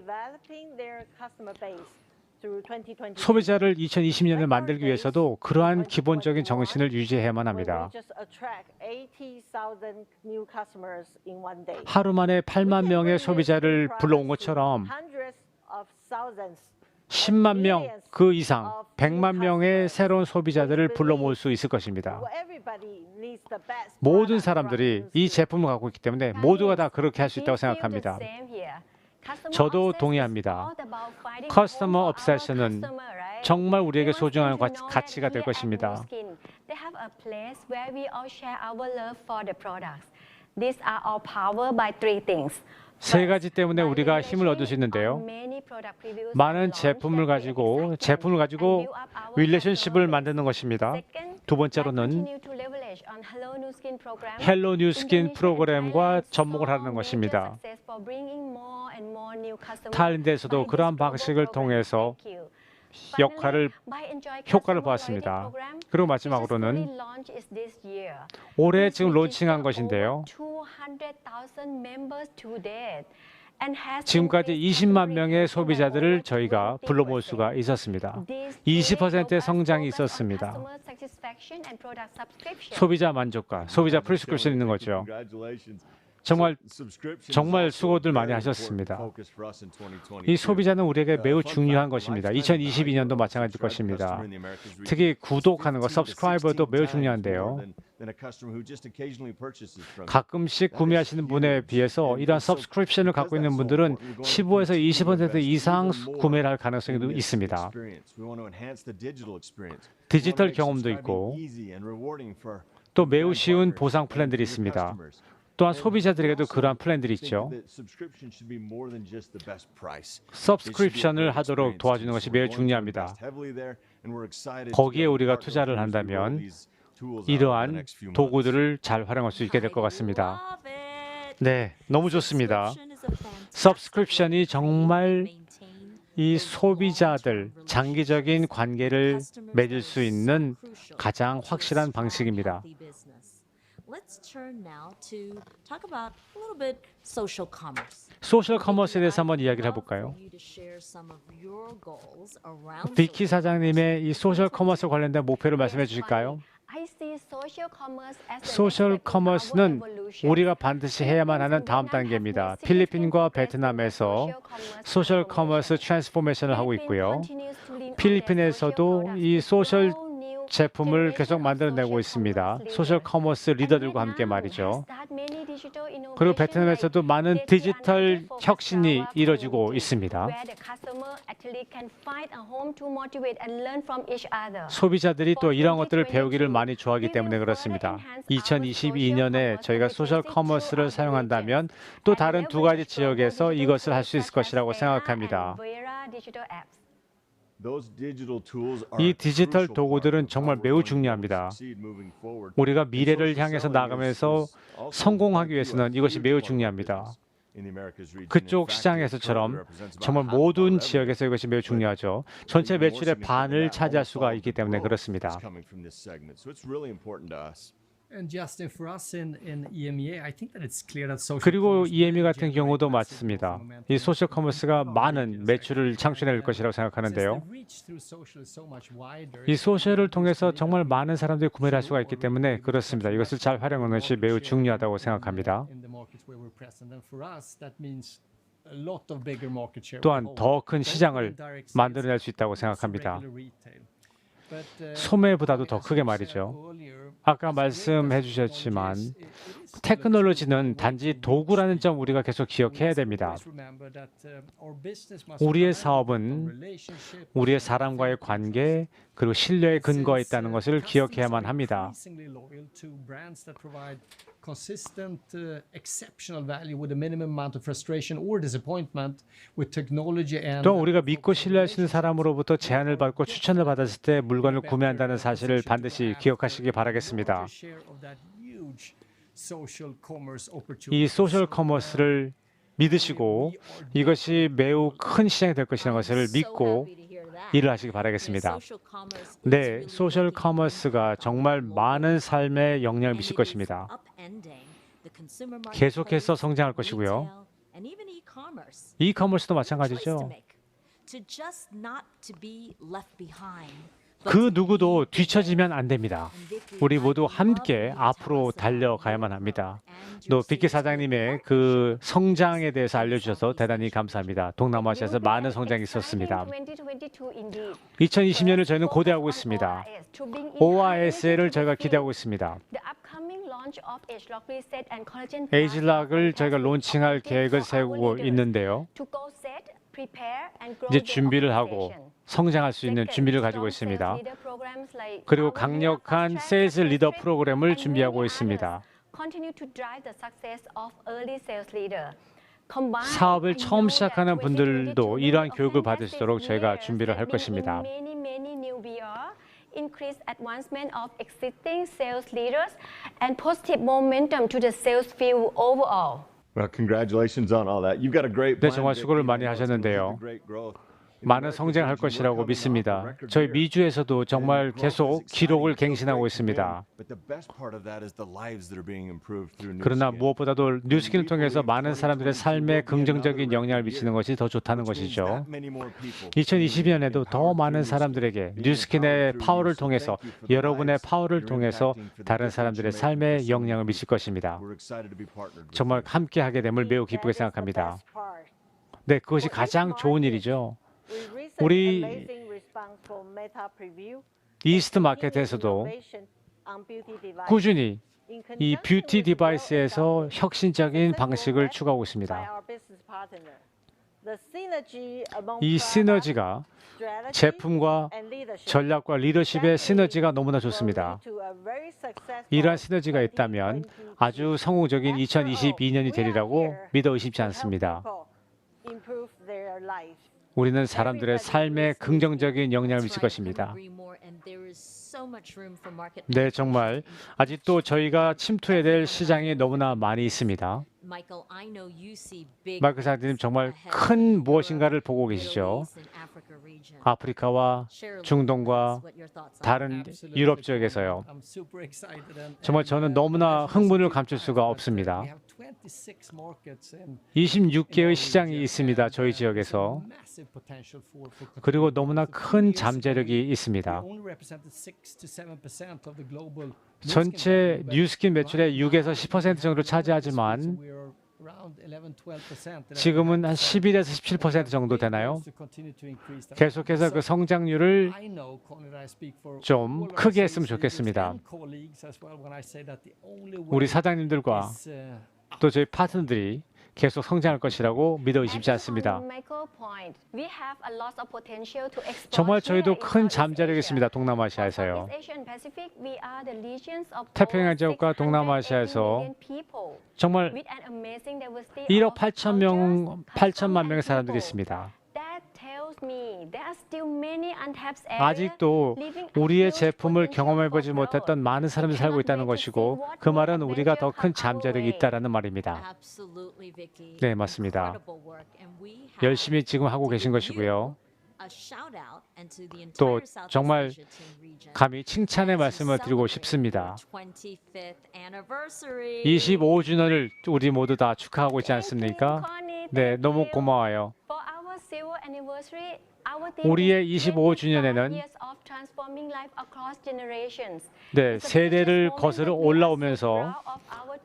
소비자를 2020년에 만들기 위해서도 그러한 기본적인 정신을 유지해야만 합니다. 하루 만에 8만 명의 소비자를 불러온 것처럼 10만 명 그 이상 100만 명의 새로운 소비자들을 불러 모을 수 있을 것입니다. 모든 사람들이 이 제품을 갖고 있기 때문에 모두가 다 그렇게 할 수 있다고 생각합니다. 저도 동의합니다. 커스터머 obsession은 정말 우리에게 소중한 가치가 될 것입니다. 세 가지 때문에 우리가 힘을 얻을 수 있는데요. 많은 제품을 가지고 릴레이션십을 만드는 것입니다. 두 번째로는 헬로 뉴 스킨 프로그램과 접목을 하는 것입니다. 타일랜드에서도 그러한 방식을 통해서 효과를 보았습니다. 그리고 마지막으로는 올해 지금 론칭한 것인데요. 지금까지 20만 명의 소비자들을 저희가 불러 모을 수가 있었습니다. 20%의 성장이 있었습니다. 소비자 만족과 소비자 프리스크립션이 있는 거죠. 정말 수고들 많이 하셨습니다. 이 소비자는 우리에게 매우 중요한 것입니다. 2022년도 마찬가지일 것입니다. 특히 구독하는 것, subscriber도 매우 중요한데요. 가끔씩 구매하시는 분에 비해서 이러한 subscription을 갖고 있는 분들은 15에서 20% 이상 구매를 할 가능성이 있습니다. 디지털 경험도 있고 또 매우 쉬운 보상 플랜들이 있습니다. 또한 소비자들에게도 그러한 플랜들이 있죠. 서브스크립션을 하도록 도와주는 것이 매우 중요합니다. 거기에 우리가 투자를 한다면 이러한 도구들을 잘 활용할 수 있게 될 것 같습니다. 네, 너무 좋습니다. 서브스크립션이 정말 이 소비자들 장기적인 관계를 맺을 수 있는 가장 확실한 방식입니다. 소셜 커머스에 대해서 한번 이야기를 해볼까요? 비키 사장님의 이 소셜 커머스 관련된 목표를 말씀해 주실까요? 소셜 커머스는 우리가 반드시 해야만 하는 다음 단계입니다. 필리핀과 베트남에서 소셜 커머스 트랜스포메이션을 하고 있고요. 필리핀에서도 이 소셜 제품을 계속 만들어내고 있습니다. 소셜 커머스 리더들과 함께 말이죠. 그리고 베트남에서도 많은 디지털 혁신이 이루어지고 있습니다. 소비자들이 또 이런 것들을 배우기를 많이 좋아하기 때문에 그렇습니다. 2022년에 저희가 소셜 커머스를 사용한다면 또 다른 두 가지 지역에서 이것을 할 수 있을 것이라고 생각합니다. 이 디지털 도구들은 정말 매우 중요합니다. 우리가 미래를 향해서 나가면서 성공하기 위해서는 이것이 매우 중요합니다. 그쪽 시장에서처럼 정말 모든 지역에서 이것이 매우 중요하죠. 전체 매출의 반을 차지할 수가 있기 때문에 그렇습니다. 그리고 EMEA 같은 경우도 맞습니다. 이 소셜 커머스가 많은 매출을 창출해낼 것이라고 생각하는데요. 이 소셜을 통해서 정말 많은 사람들이 구매를 할 수가 있기 때문에 그렇습니다. 이것을 잘 활용하는 것이 매우 중요하다고 생각합니다. 또한 더 큰 시장을 만들어낼 수 있다고 생각합니다. 소매보다도 더 크게 말이죠. 아까 말씀해 주셨지만 테크놀로지는 단지 도구라는 점 우리가 계속 기억해야 됩니다. 우리의 사업은 우리의 사람과의 관계 그리고 신뢰에 근거해 있다는 것을 기억해야만 합니다. consistent, exceptional value with a minimum amount of frustration or disappointment with technology and 또 우리가 믿고 신뢰할 수 있는 사람으로부터 제안을 받고 추천을 받았을 때 물건을 구매한다는 사실을 반드시 기억하시기 바라겠습니다. 이 소셜 커머스를 믿으시고 이것이 매우 큰 시장이 될 것이라는 것을 믿고 일을 하시기 바라겠습니다. 네, 소셜 커머스가 정말 많은 삶에 영향을 미칠 것입니다. 계속해서 성장할 것이고요. 이커머스도 마찬가지죠. 그 누구도 뒤처지면 안 됩니다. 우리 모두 함께 앞으로 달려가야만 합니다. 또 빅키 사장님의 그 성장에 대해서 알려주셔서 대단히 감사합니다. 동남아시아에서 많은 성장이 있었습니다. 2020년을 저희는 고대하고 있습니다. OISL을 저희가 기대하고 있습니다. 에이지락을 저희가 론칭할 계획을 세우고 있는데요. 이제 준비를 하고 성장할 수 있는 준비를 가지고 있습니다. 그리고 강력한 세일즈 리더 프로그램을 준비하고 있습니다. 사업을 처음 시작하는 분들도 이러한 교육을 받을 수 있도록 저희가 준비를 할 것입니다. Increase advancement of existing sales leaders and positive momentum to the sales field overall. Well, congratulations on all that. You've got a great 네, plan. 정말 수고를 많이 하셨는데요. Great growth. 많은 성장할 것이라고 믿습니다. 저희 미주에서도 정말 계속 기록을 갱신하고 있습니다. 그러나 무엇보다도 뉴스킨을 통해서 많은 사람들의 삶에 긍정적인 영향을 미치는 것이 더 좋다는 것이죠. 2020년에도 더 많은 사람들에게 뉴스킨의 파워를 통해서 여러분의 파워를 통해서 다른 사람들의 삶에 영향을 미칠 것입니다. 정말 함께하게 됨을 매우 기쁘게 생각합니다. 네, 그것이 가장 좋은 일이죠. 우리 이스트 마켓에서도 꾸준히 이 뷰티 디바이스에서 혁신적인 방식을 추구하고 있습니다. 이 시너지가 제품과 전략과 리더십의 시너지가 너무나 좋습니다. 이러한 시너지가 있다면 아주 성공적인 2022년이 되리라고 믿어 의심치 않습니다. 우리는 사람들의 삶에 긍정적인 영향을 미칠 것입니다. 네, 정말 아직도 저희가 침투해야 될 시장이 너무나 많이 있습니다. 마이클 사장님 정말 큰 무엇인가를 보고 계시죠. 아프리카와 중동과 다른 유럽 지역에서요. 정말 저는 너무나 흥분을 감출 수가 없습니다. 26개의 시장이 있습니다. 저희 지역에서. 그리고 너무나 큰 잠재력이 있습니다. 전체 뉴스킨 매출의 6에서 10% 정도를 차지하지만 지금은 한 11에서 17% 정도 되나요? 계속해서 그 성장률을 좀 크게 했으면 좋겠습니다. 우리 사장님들과 또 저희 파트너들이 계속 성장할 것이라고 믿어 의심치 않습니다. 정말 저희도 큰 잠재력이 있습니다. 동남아시아에서요. 태평양 지역과 동남아시아에서 정말 1억 8천만 명의 사람들이 있습니다. 아직도 우리의 제품을 경험해보지 못했던 많은 사람들이 살고 있다는 것이고 그 말은 우리가 더 큰 잠재력이 있다는 말입니다. 네, 맞습니다. 열심히 지금 하고 계신 것이고요. 또 정말 감히 칭찬의 말씀을 드리고 싶습니다. 25주년을 우리 모두 다 축하하고 있지 않습니까? 네, 너무 고마워요. 우리의 25주년에는 네, 세대를 거슬러 올라오면서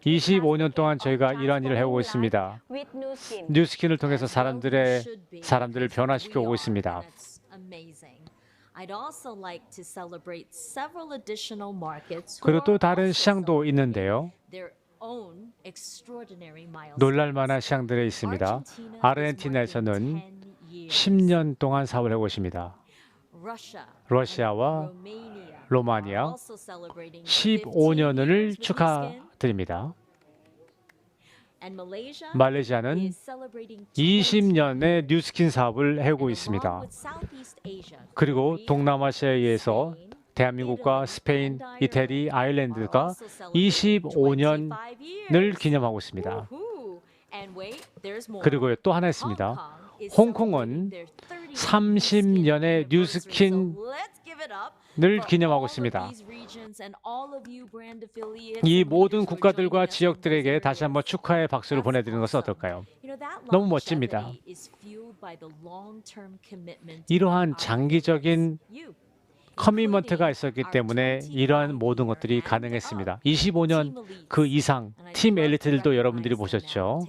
25년 동안 저희가 이러한 일을 해오고 있습니다. 뉴스킨을 통해서 사람들을 변화시켜 오고 있습니다. I'd also like to celebrate several additional markets who 그리고 또 are 다른 also 시장도 있는데요. celebrating their own extraordinary milestones. 놀랄만한 시장들이 있습니다. 아르헨티나에서는 10년 동안 사업을 해오고 있습니다. 러시아와 로마니아 15년을 축하드립니다. 말레이시아는 20년의 뉴스킨 사업을 해오고 있습니다. 그리고 동남아시아에서 대한민국과 스페인, 이태리, 아일랜드가 25년을 기념하고 있습니다. 그리고 또 하나 있습니다. 홍콩은 30년의 뉴스킨을 기념하고 있습니다. 이 모든 국가들과 지역들에게 다시 한번 축하의 박수를 보내드리는 것은 어떨까요? 너무 멋집니다. 이러한 장기적인 커미먼트가 있었기 때문에 이러한 모든 것들이 가능했습니다. 25년 그 이상 팀 엘리트들도 여러분들이 보셨죠?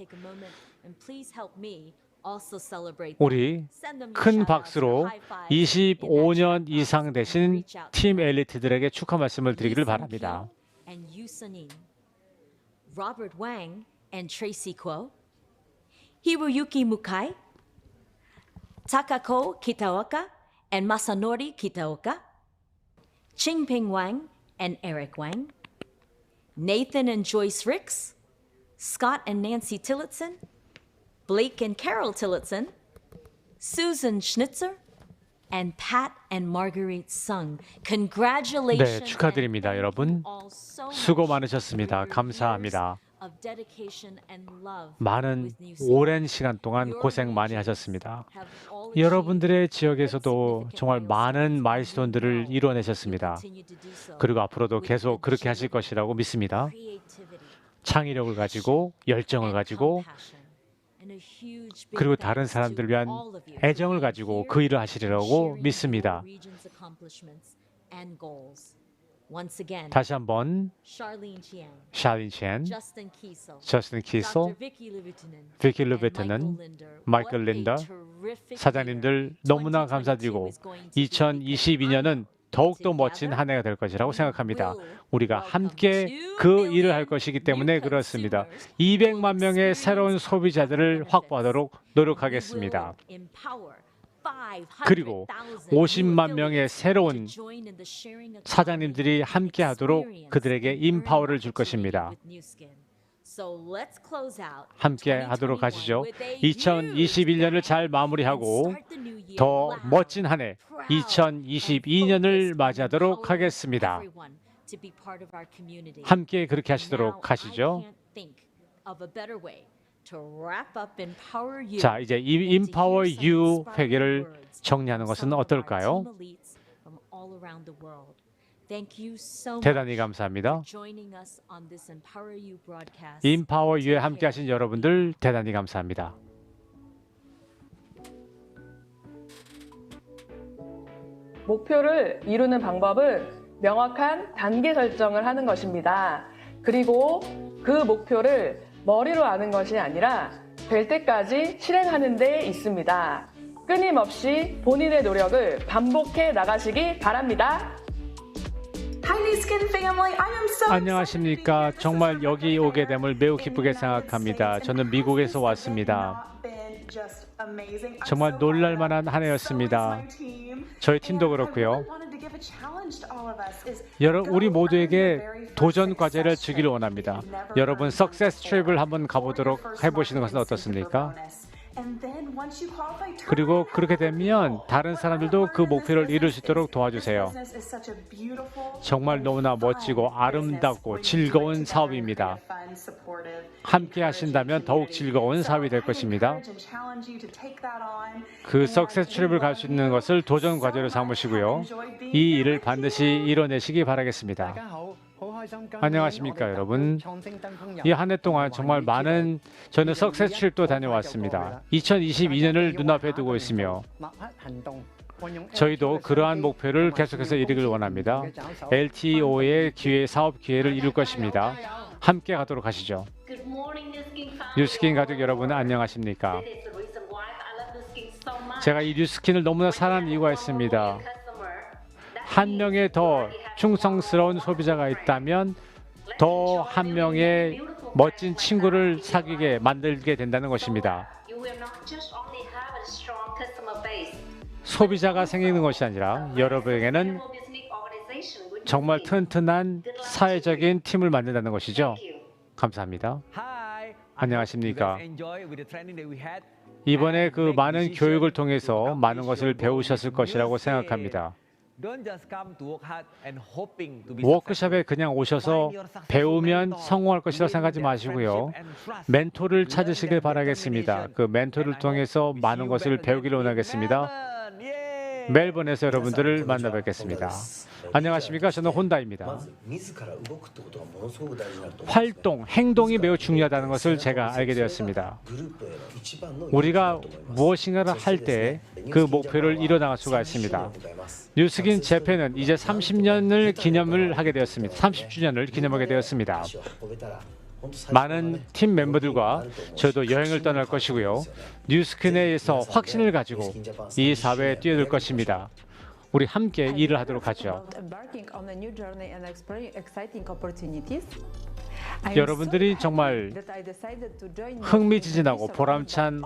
우리 큰 박수로 25년 이상 되신 팀 엘리트들에게 축하 말씀을 드리기를 바랍니다. Robert Wang and Tracy Kuo, Hiroyuki Mukai, Takako Kitaoka and Masanori Kitaoka, Qingping Wang and Eric Wang, Nathan and Joyce Ricks, Scott and Nancy Tillotson, Blake and Carol Tillotson, Susan Schnitzer, and Pat and Marguerite Sung. Congratulations. 네, 축하드립니다, 여러분. 수고 많으셨습니다. 감사합니다. 많은 오랜 시간 동안 고생 많이 하셨습니다. 여러분들의 지역에서도 정말 많은 마일스톤들을 이뤄내셨습니다. 그리고 앞으로도 계속 그렇게 하실 것이라고 믿습니다. 창의력을 가지고 열정을 가지고 그리고 다른 사람들을 위한 애정을 가지고 그 일을 하시리라고 믿습니다. 다시 한번 샬린 첸, 저스틴 키소, 비키 루베트는, 마이클 린더 사장님들 너무나 감사드리고 2022년은 더욱더 멋진 한 해가 될 것이라고 생각합니다. 우리가 함께 그 일을 할 것이기 때문에 그렇습니다. 200만 명의 새로운 소비자들을 확보하도록 노력하겠습니다. 그리고 50만 명의 새로운 사장님들이 함께 하도록 그들에게 인파워를 줄 것입니다. 함께 하도록 하시죠. 2021년을 잘 마무리하고 더 멋진 한 해 2022년을 맞이하도록 하겠습니다. 함께 그렇게 하시도록 하시죠. 자, 이제 이 Empower You 회계를 정리하는 것은 어떨까요? 대단히 감사합니다. Empower You에 함께 하신 여러분들 대단히 감사합니다. 목표를 이루는 방법은 명확한 단계 설정을 하는 것입니다. 그리고 그 목표를 머리로 아는 것이 아니라 될 때까지 실행하는 데 있습니다. 끊임없이 본인의 노력을 반복해 나가시기 바랍니다. 안녕하십니까. 정말 여기 오게 됨을 매우 기쁘게 생각합니다. 저는 미국에서 왔습니다. 정말 놀랄만한 한 해였습니다. 저희 팀도 그렇고요. 우리 모두에게 도전 과제를 주기를 원합니다. 여러분 석세스 트립을 한번 가보도록 해보시는 것은 어떻습니까? 그리고 그렇게 되면 다른 사람들도 그 목표를 이룰 수 있도록 도와주세요. 정말 너무나 멋지고 아름답고 즐거운 사업입니다. 함께 하신다면 더욱 즐거운 사업이 될 것입니다. 그 석세스 트립을 갈 수 있는 것을 도전 과제로 삼으시고요. 이 일을 반드시 이뤄내시기 바라겠습니다. 안녕하십니까 여러분. 이 한 해 동안 정말 많은 저는 석세스 트립도 다녀왔습니다. 2022년을 눈앞에 두고 있으며 저희도 그러한 목표를 계속해서 이루길 원합니다. LTO의 기회, 사업 기회를 이룰 것입니다. 함께 가도록 하시죠. 뉴스킨 가족 여러분 안녕하십니까? 제가 이 뉴스킨을 너무나 사랑하는 이유가 있습니다. 한 명의 더 충성스러운 소비자가 있다면 더 한 명의 멋진 친구를 사귀게 만들게 된다는 것입니다. 소비자가 생기는 것이 아니라 여러분에게는 정말 튼튼한 사회적인 팀을 만든다는 것이죠. 감사합니다. 안녕하십니까. 이번에 그 많은 교육을 통해서 많은 것을 배우셨을 것이라고 생각합니다. 워크숍에 그냥 오셔서 배우면 성공할 것이라고 생각하지 마시고요. 멘토를 찾으시길 바라겠습니다. 그 멘토를 통해서 많은 것을 배우기를 원하겠습니다. 멜번에서 여러분들을 만나 뵙겠습니다. 안녕하십니까. 저는 혼다입니다. 활동, 행동이 매우 중요하다는 것을 제가 알게 되었습니다. 우리가 무엇인가를 할 때 그 목표를 이뤄나갈 수가 있습니다. 뉴스킨 재팬은 이제 30년을 기념을 하게 되었습니다. 30주년을 기념하게 되었습니다. 많은 팀 멤버들과 저도 여행을 떠날 것이고요. 뉴스킨에서 확신을 가지고 이 사회에 뛰어들 것입니다. 우리 함께 일을 하도록 하죠. 여러분들이 정말 흥미진진하고 보람찬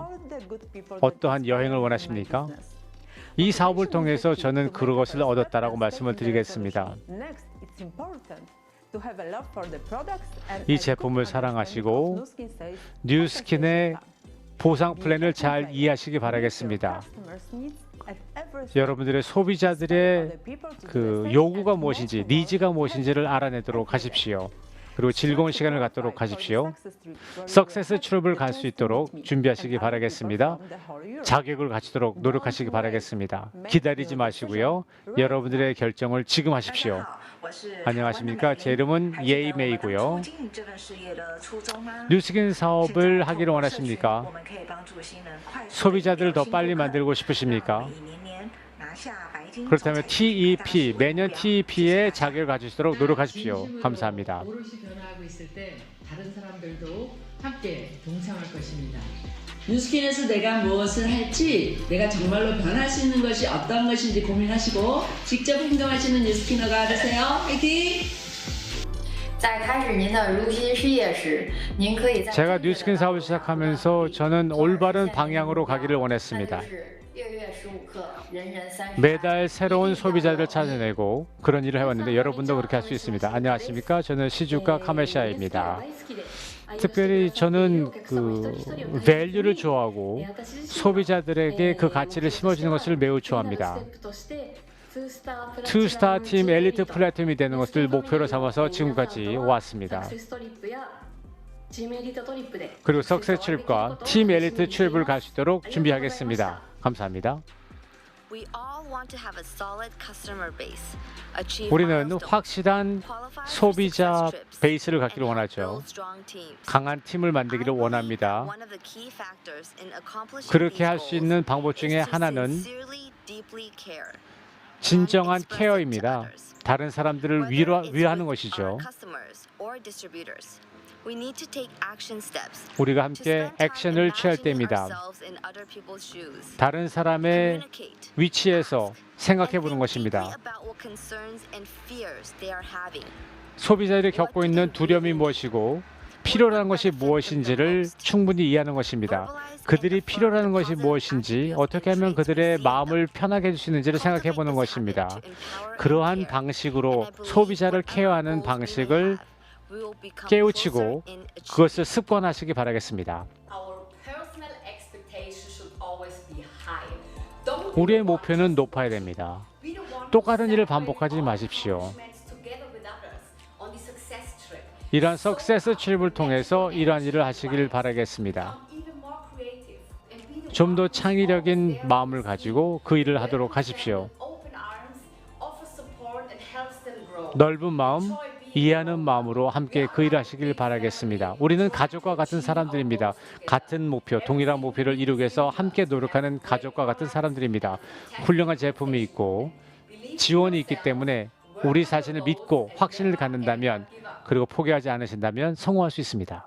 어떠한 여행을 원하십니까? 이 사업을 통해서 저는 그것을 얻었다라고 말씀을 드리겠습니다. 이 제품을 사랑하시고 뉴스킨의 보상 플랜을 잘 이해하시기 바라겠습니다. 여러분들의 소비자들의 그 요구가 무엇인지, 니즈가 무엇인지를 알아내도록 하십시오. 그리고 즐거운 시간을 갖도록 하십시오. 석세스 트립을 갈 수 있도록 준비하시기 바라겠습니다. 자격을 갖추도록 노력하시기 바라겠습니다. 기다리지 마시고요. 여러분들의 결정을 지금 하십시오. 안녕하십니까. 제 이름은 예이메이고요. 뉴스킨 사업을 하기를 원하십니까? 소비자들을 더 빨리 만들고 싶으십니까? 그렇다면 TEP, 매년 TEP의 자격을 가지시도록 노력하십시오. 감사합니다. 오롯이 변화하고 있을 때 다른 사람들도 함께 동참할 것입니다. 뉴스킨에서 내가 무엇을 할지, 내가 정말로 변할 수 있는 것이 어떤 것인지 고민하시고 직접 행동하시는 뉴스키너가 되세요. 화이팅! 제가 뉴스킨 사업을 시작하면서 저는 올바른 방향으로 가기를 원했습니다. 매달 새로운 소비자들을 찾아내고 그런 일을 해왔는데 여러분도 그렇게 할 수 있습니다. 안녕하십니까? 저는 시주카 카메샤입니다. 특별히 저는 그 밸류를 좋아하고 소비자들에게 그 가치를 심어주는 것을 매우 좋아합니다. 투스타 팀 엘리트 플래티넘이 되는 것을 목표로 삼아서 지금까지 왔습니다. 그리고 석세스 트립과 팀 엘리트 트립을 갈 수 있도록 준비하겠습니다. 감사합니다. 우리는 확실한 소비자 베이스를 갖기를 원하죠. 강한 팀을 만들기를 원합니다. 그렇게 할 수 있는 방법 중에 하나는 진정한 케어입니다. 다른 사람들을 위로하는 것이죠. 우리가 함께 액션을 취할 때입니다. 다른 사람의 위치에서 생각해 보는 것입니다. 소비자들이 겪고 있는 두려움이 무엇이고 필요한 것이 무엇인지를 충분히 이해하는 것입니다. 그들이 필요한 것이 무엇인지 어떻게 하면 그들의 마음을 편하게 해줄 수 있는지를 생각해 보는 것입니다. 그러한 방식으로 소비자를 케어하는 방식을 깨우치고 그것을 습관하시기 바라겠습니다. 우리의 목표는 높아야 됩니다. 똑같은 일을 반복하지 마십시오. 이러한 석세스 트립을 통해서 이러한 일을 하시길 바라겠습니다. 좀 더 창의적인 마음을 가지고 그 일을 하도록 하십시오. 넓은 마음, 이해하는 마음으로 함께 그 일을 하시길 바라겠습니다. 우리는 가족과 같은 사람들입니다. 같은 목표, 동일한 목표를 이루기 위해서 함께 노력하는 가족과 같은 사람들입니다. 훌륭한 제품이 있고 지원이 있기 때문에 우리 자신을 믿고 확신을 갖는다면 그리고 포기하지 않으신다면 성공할 수 있습니다.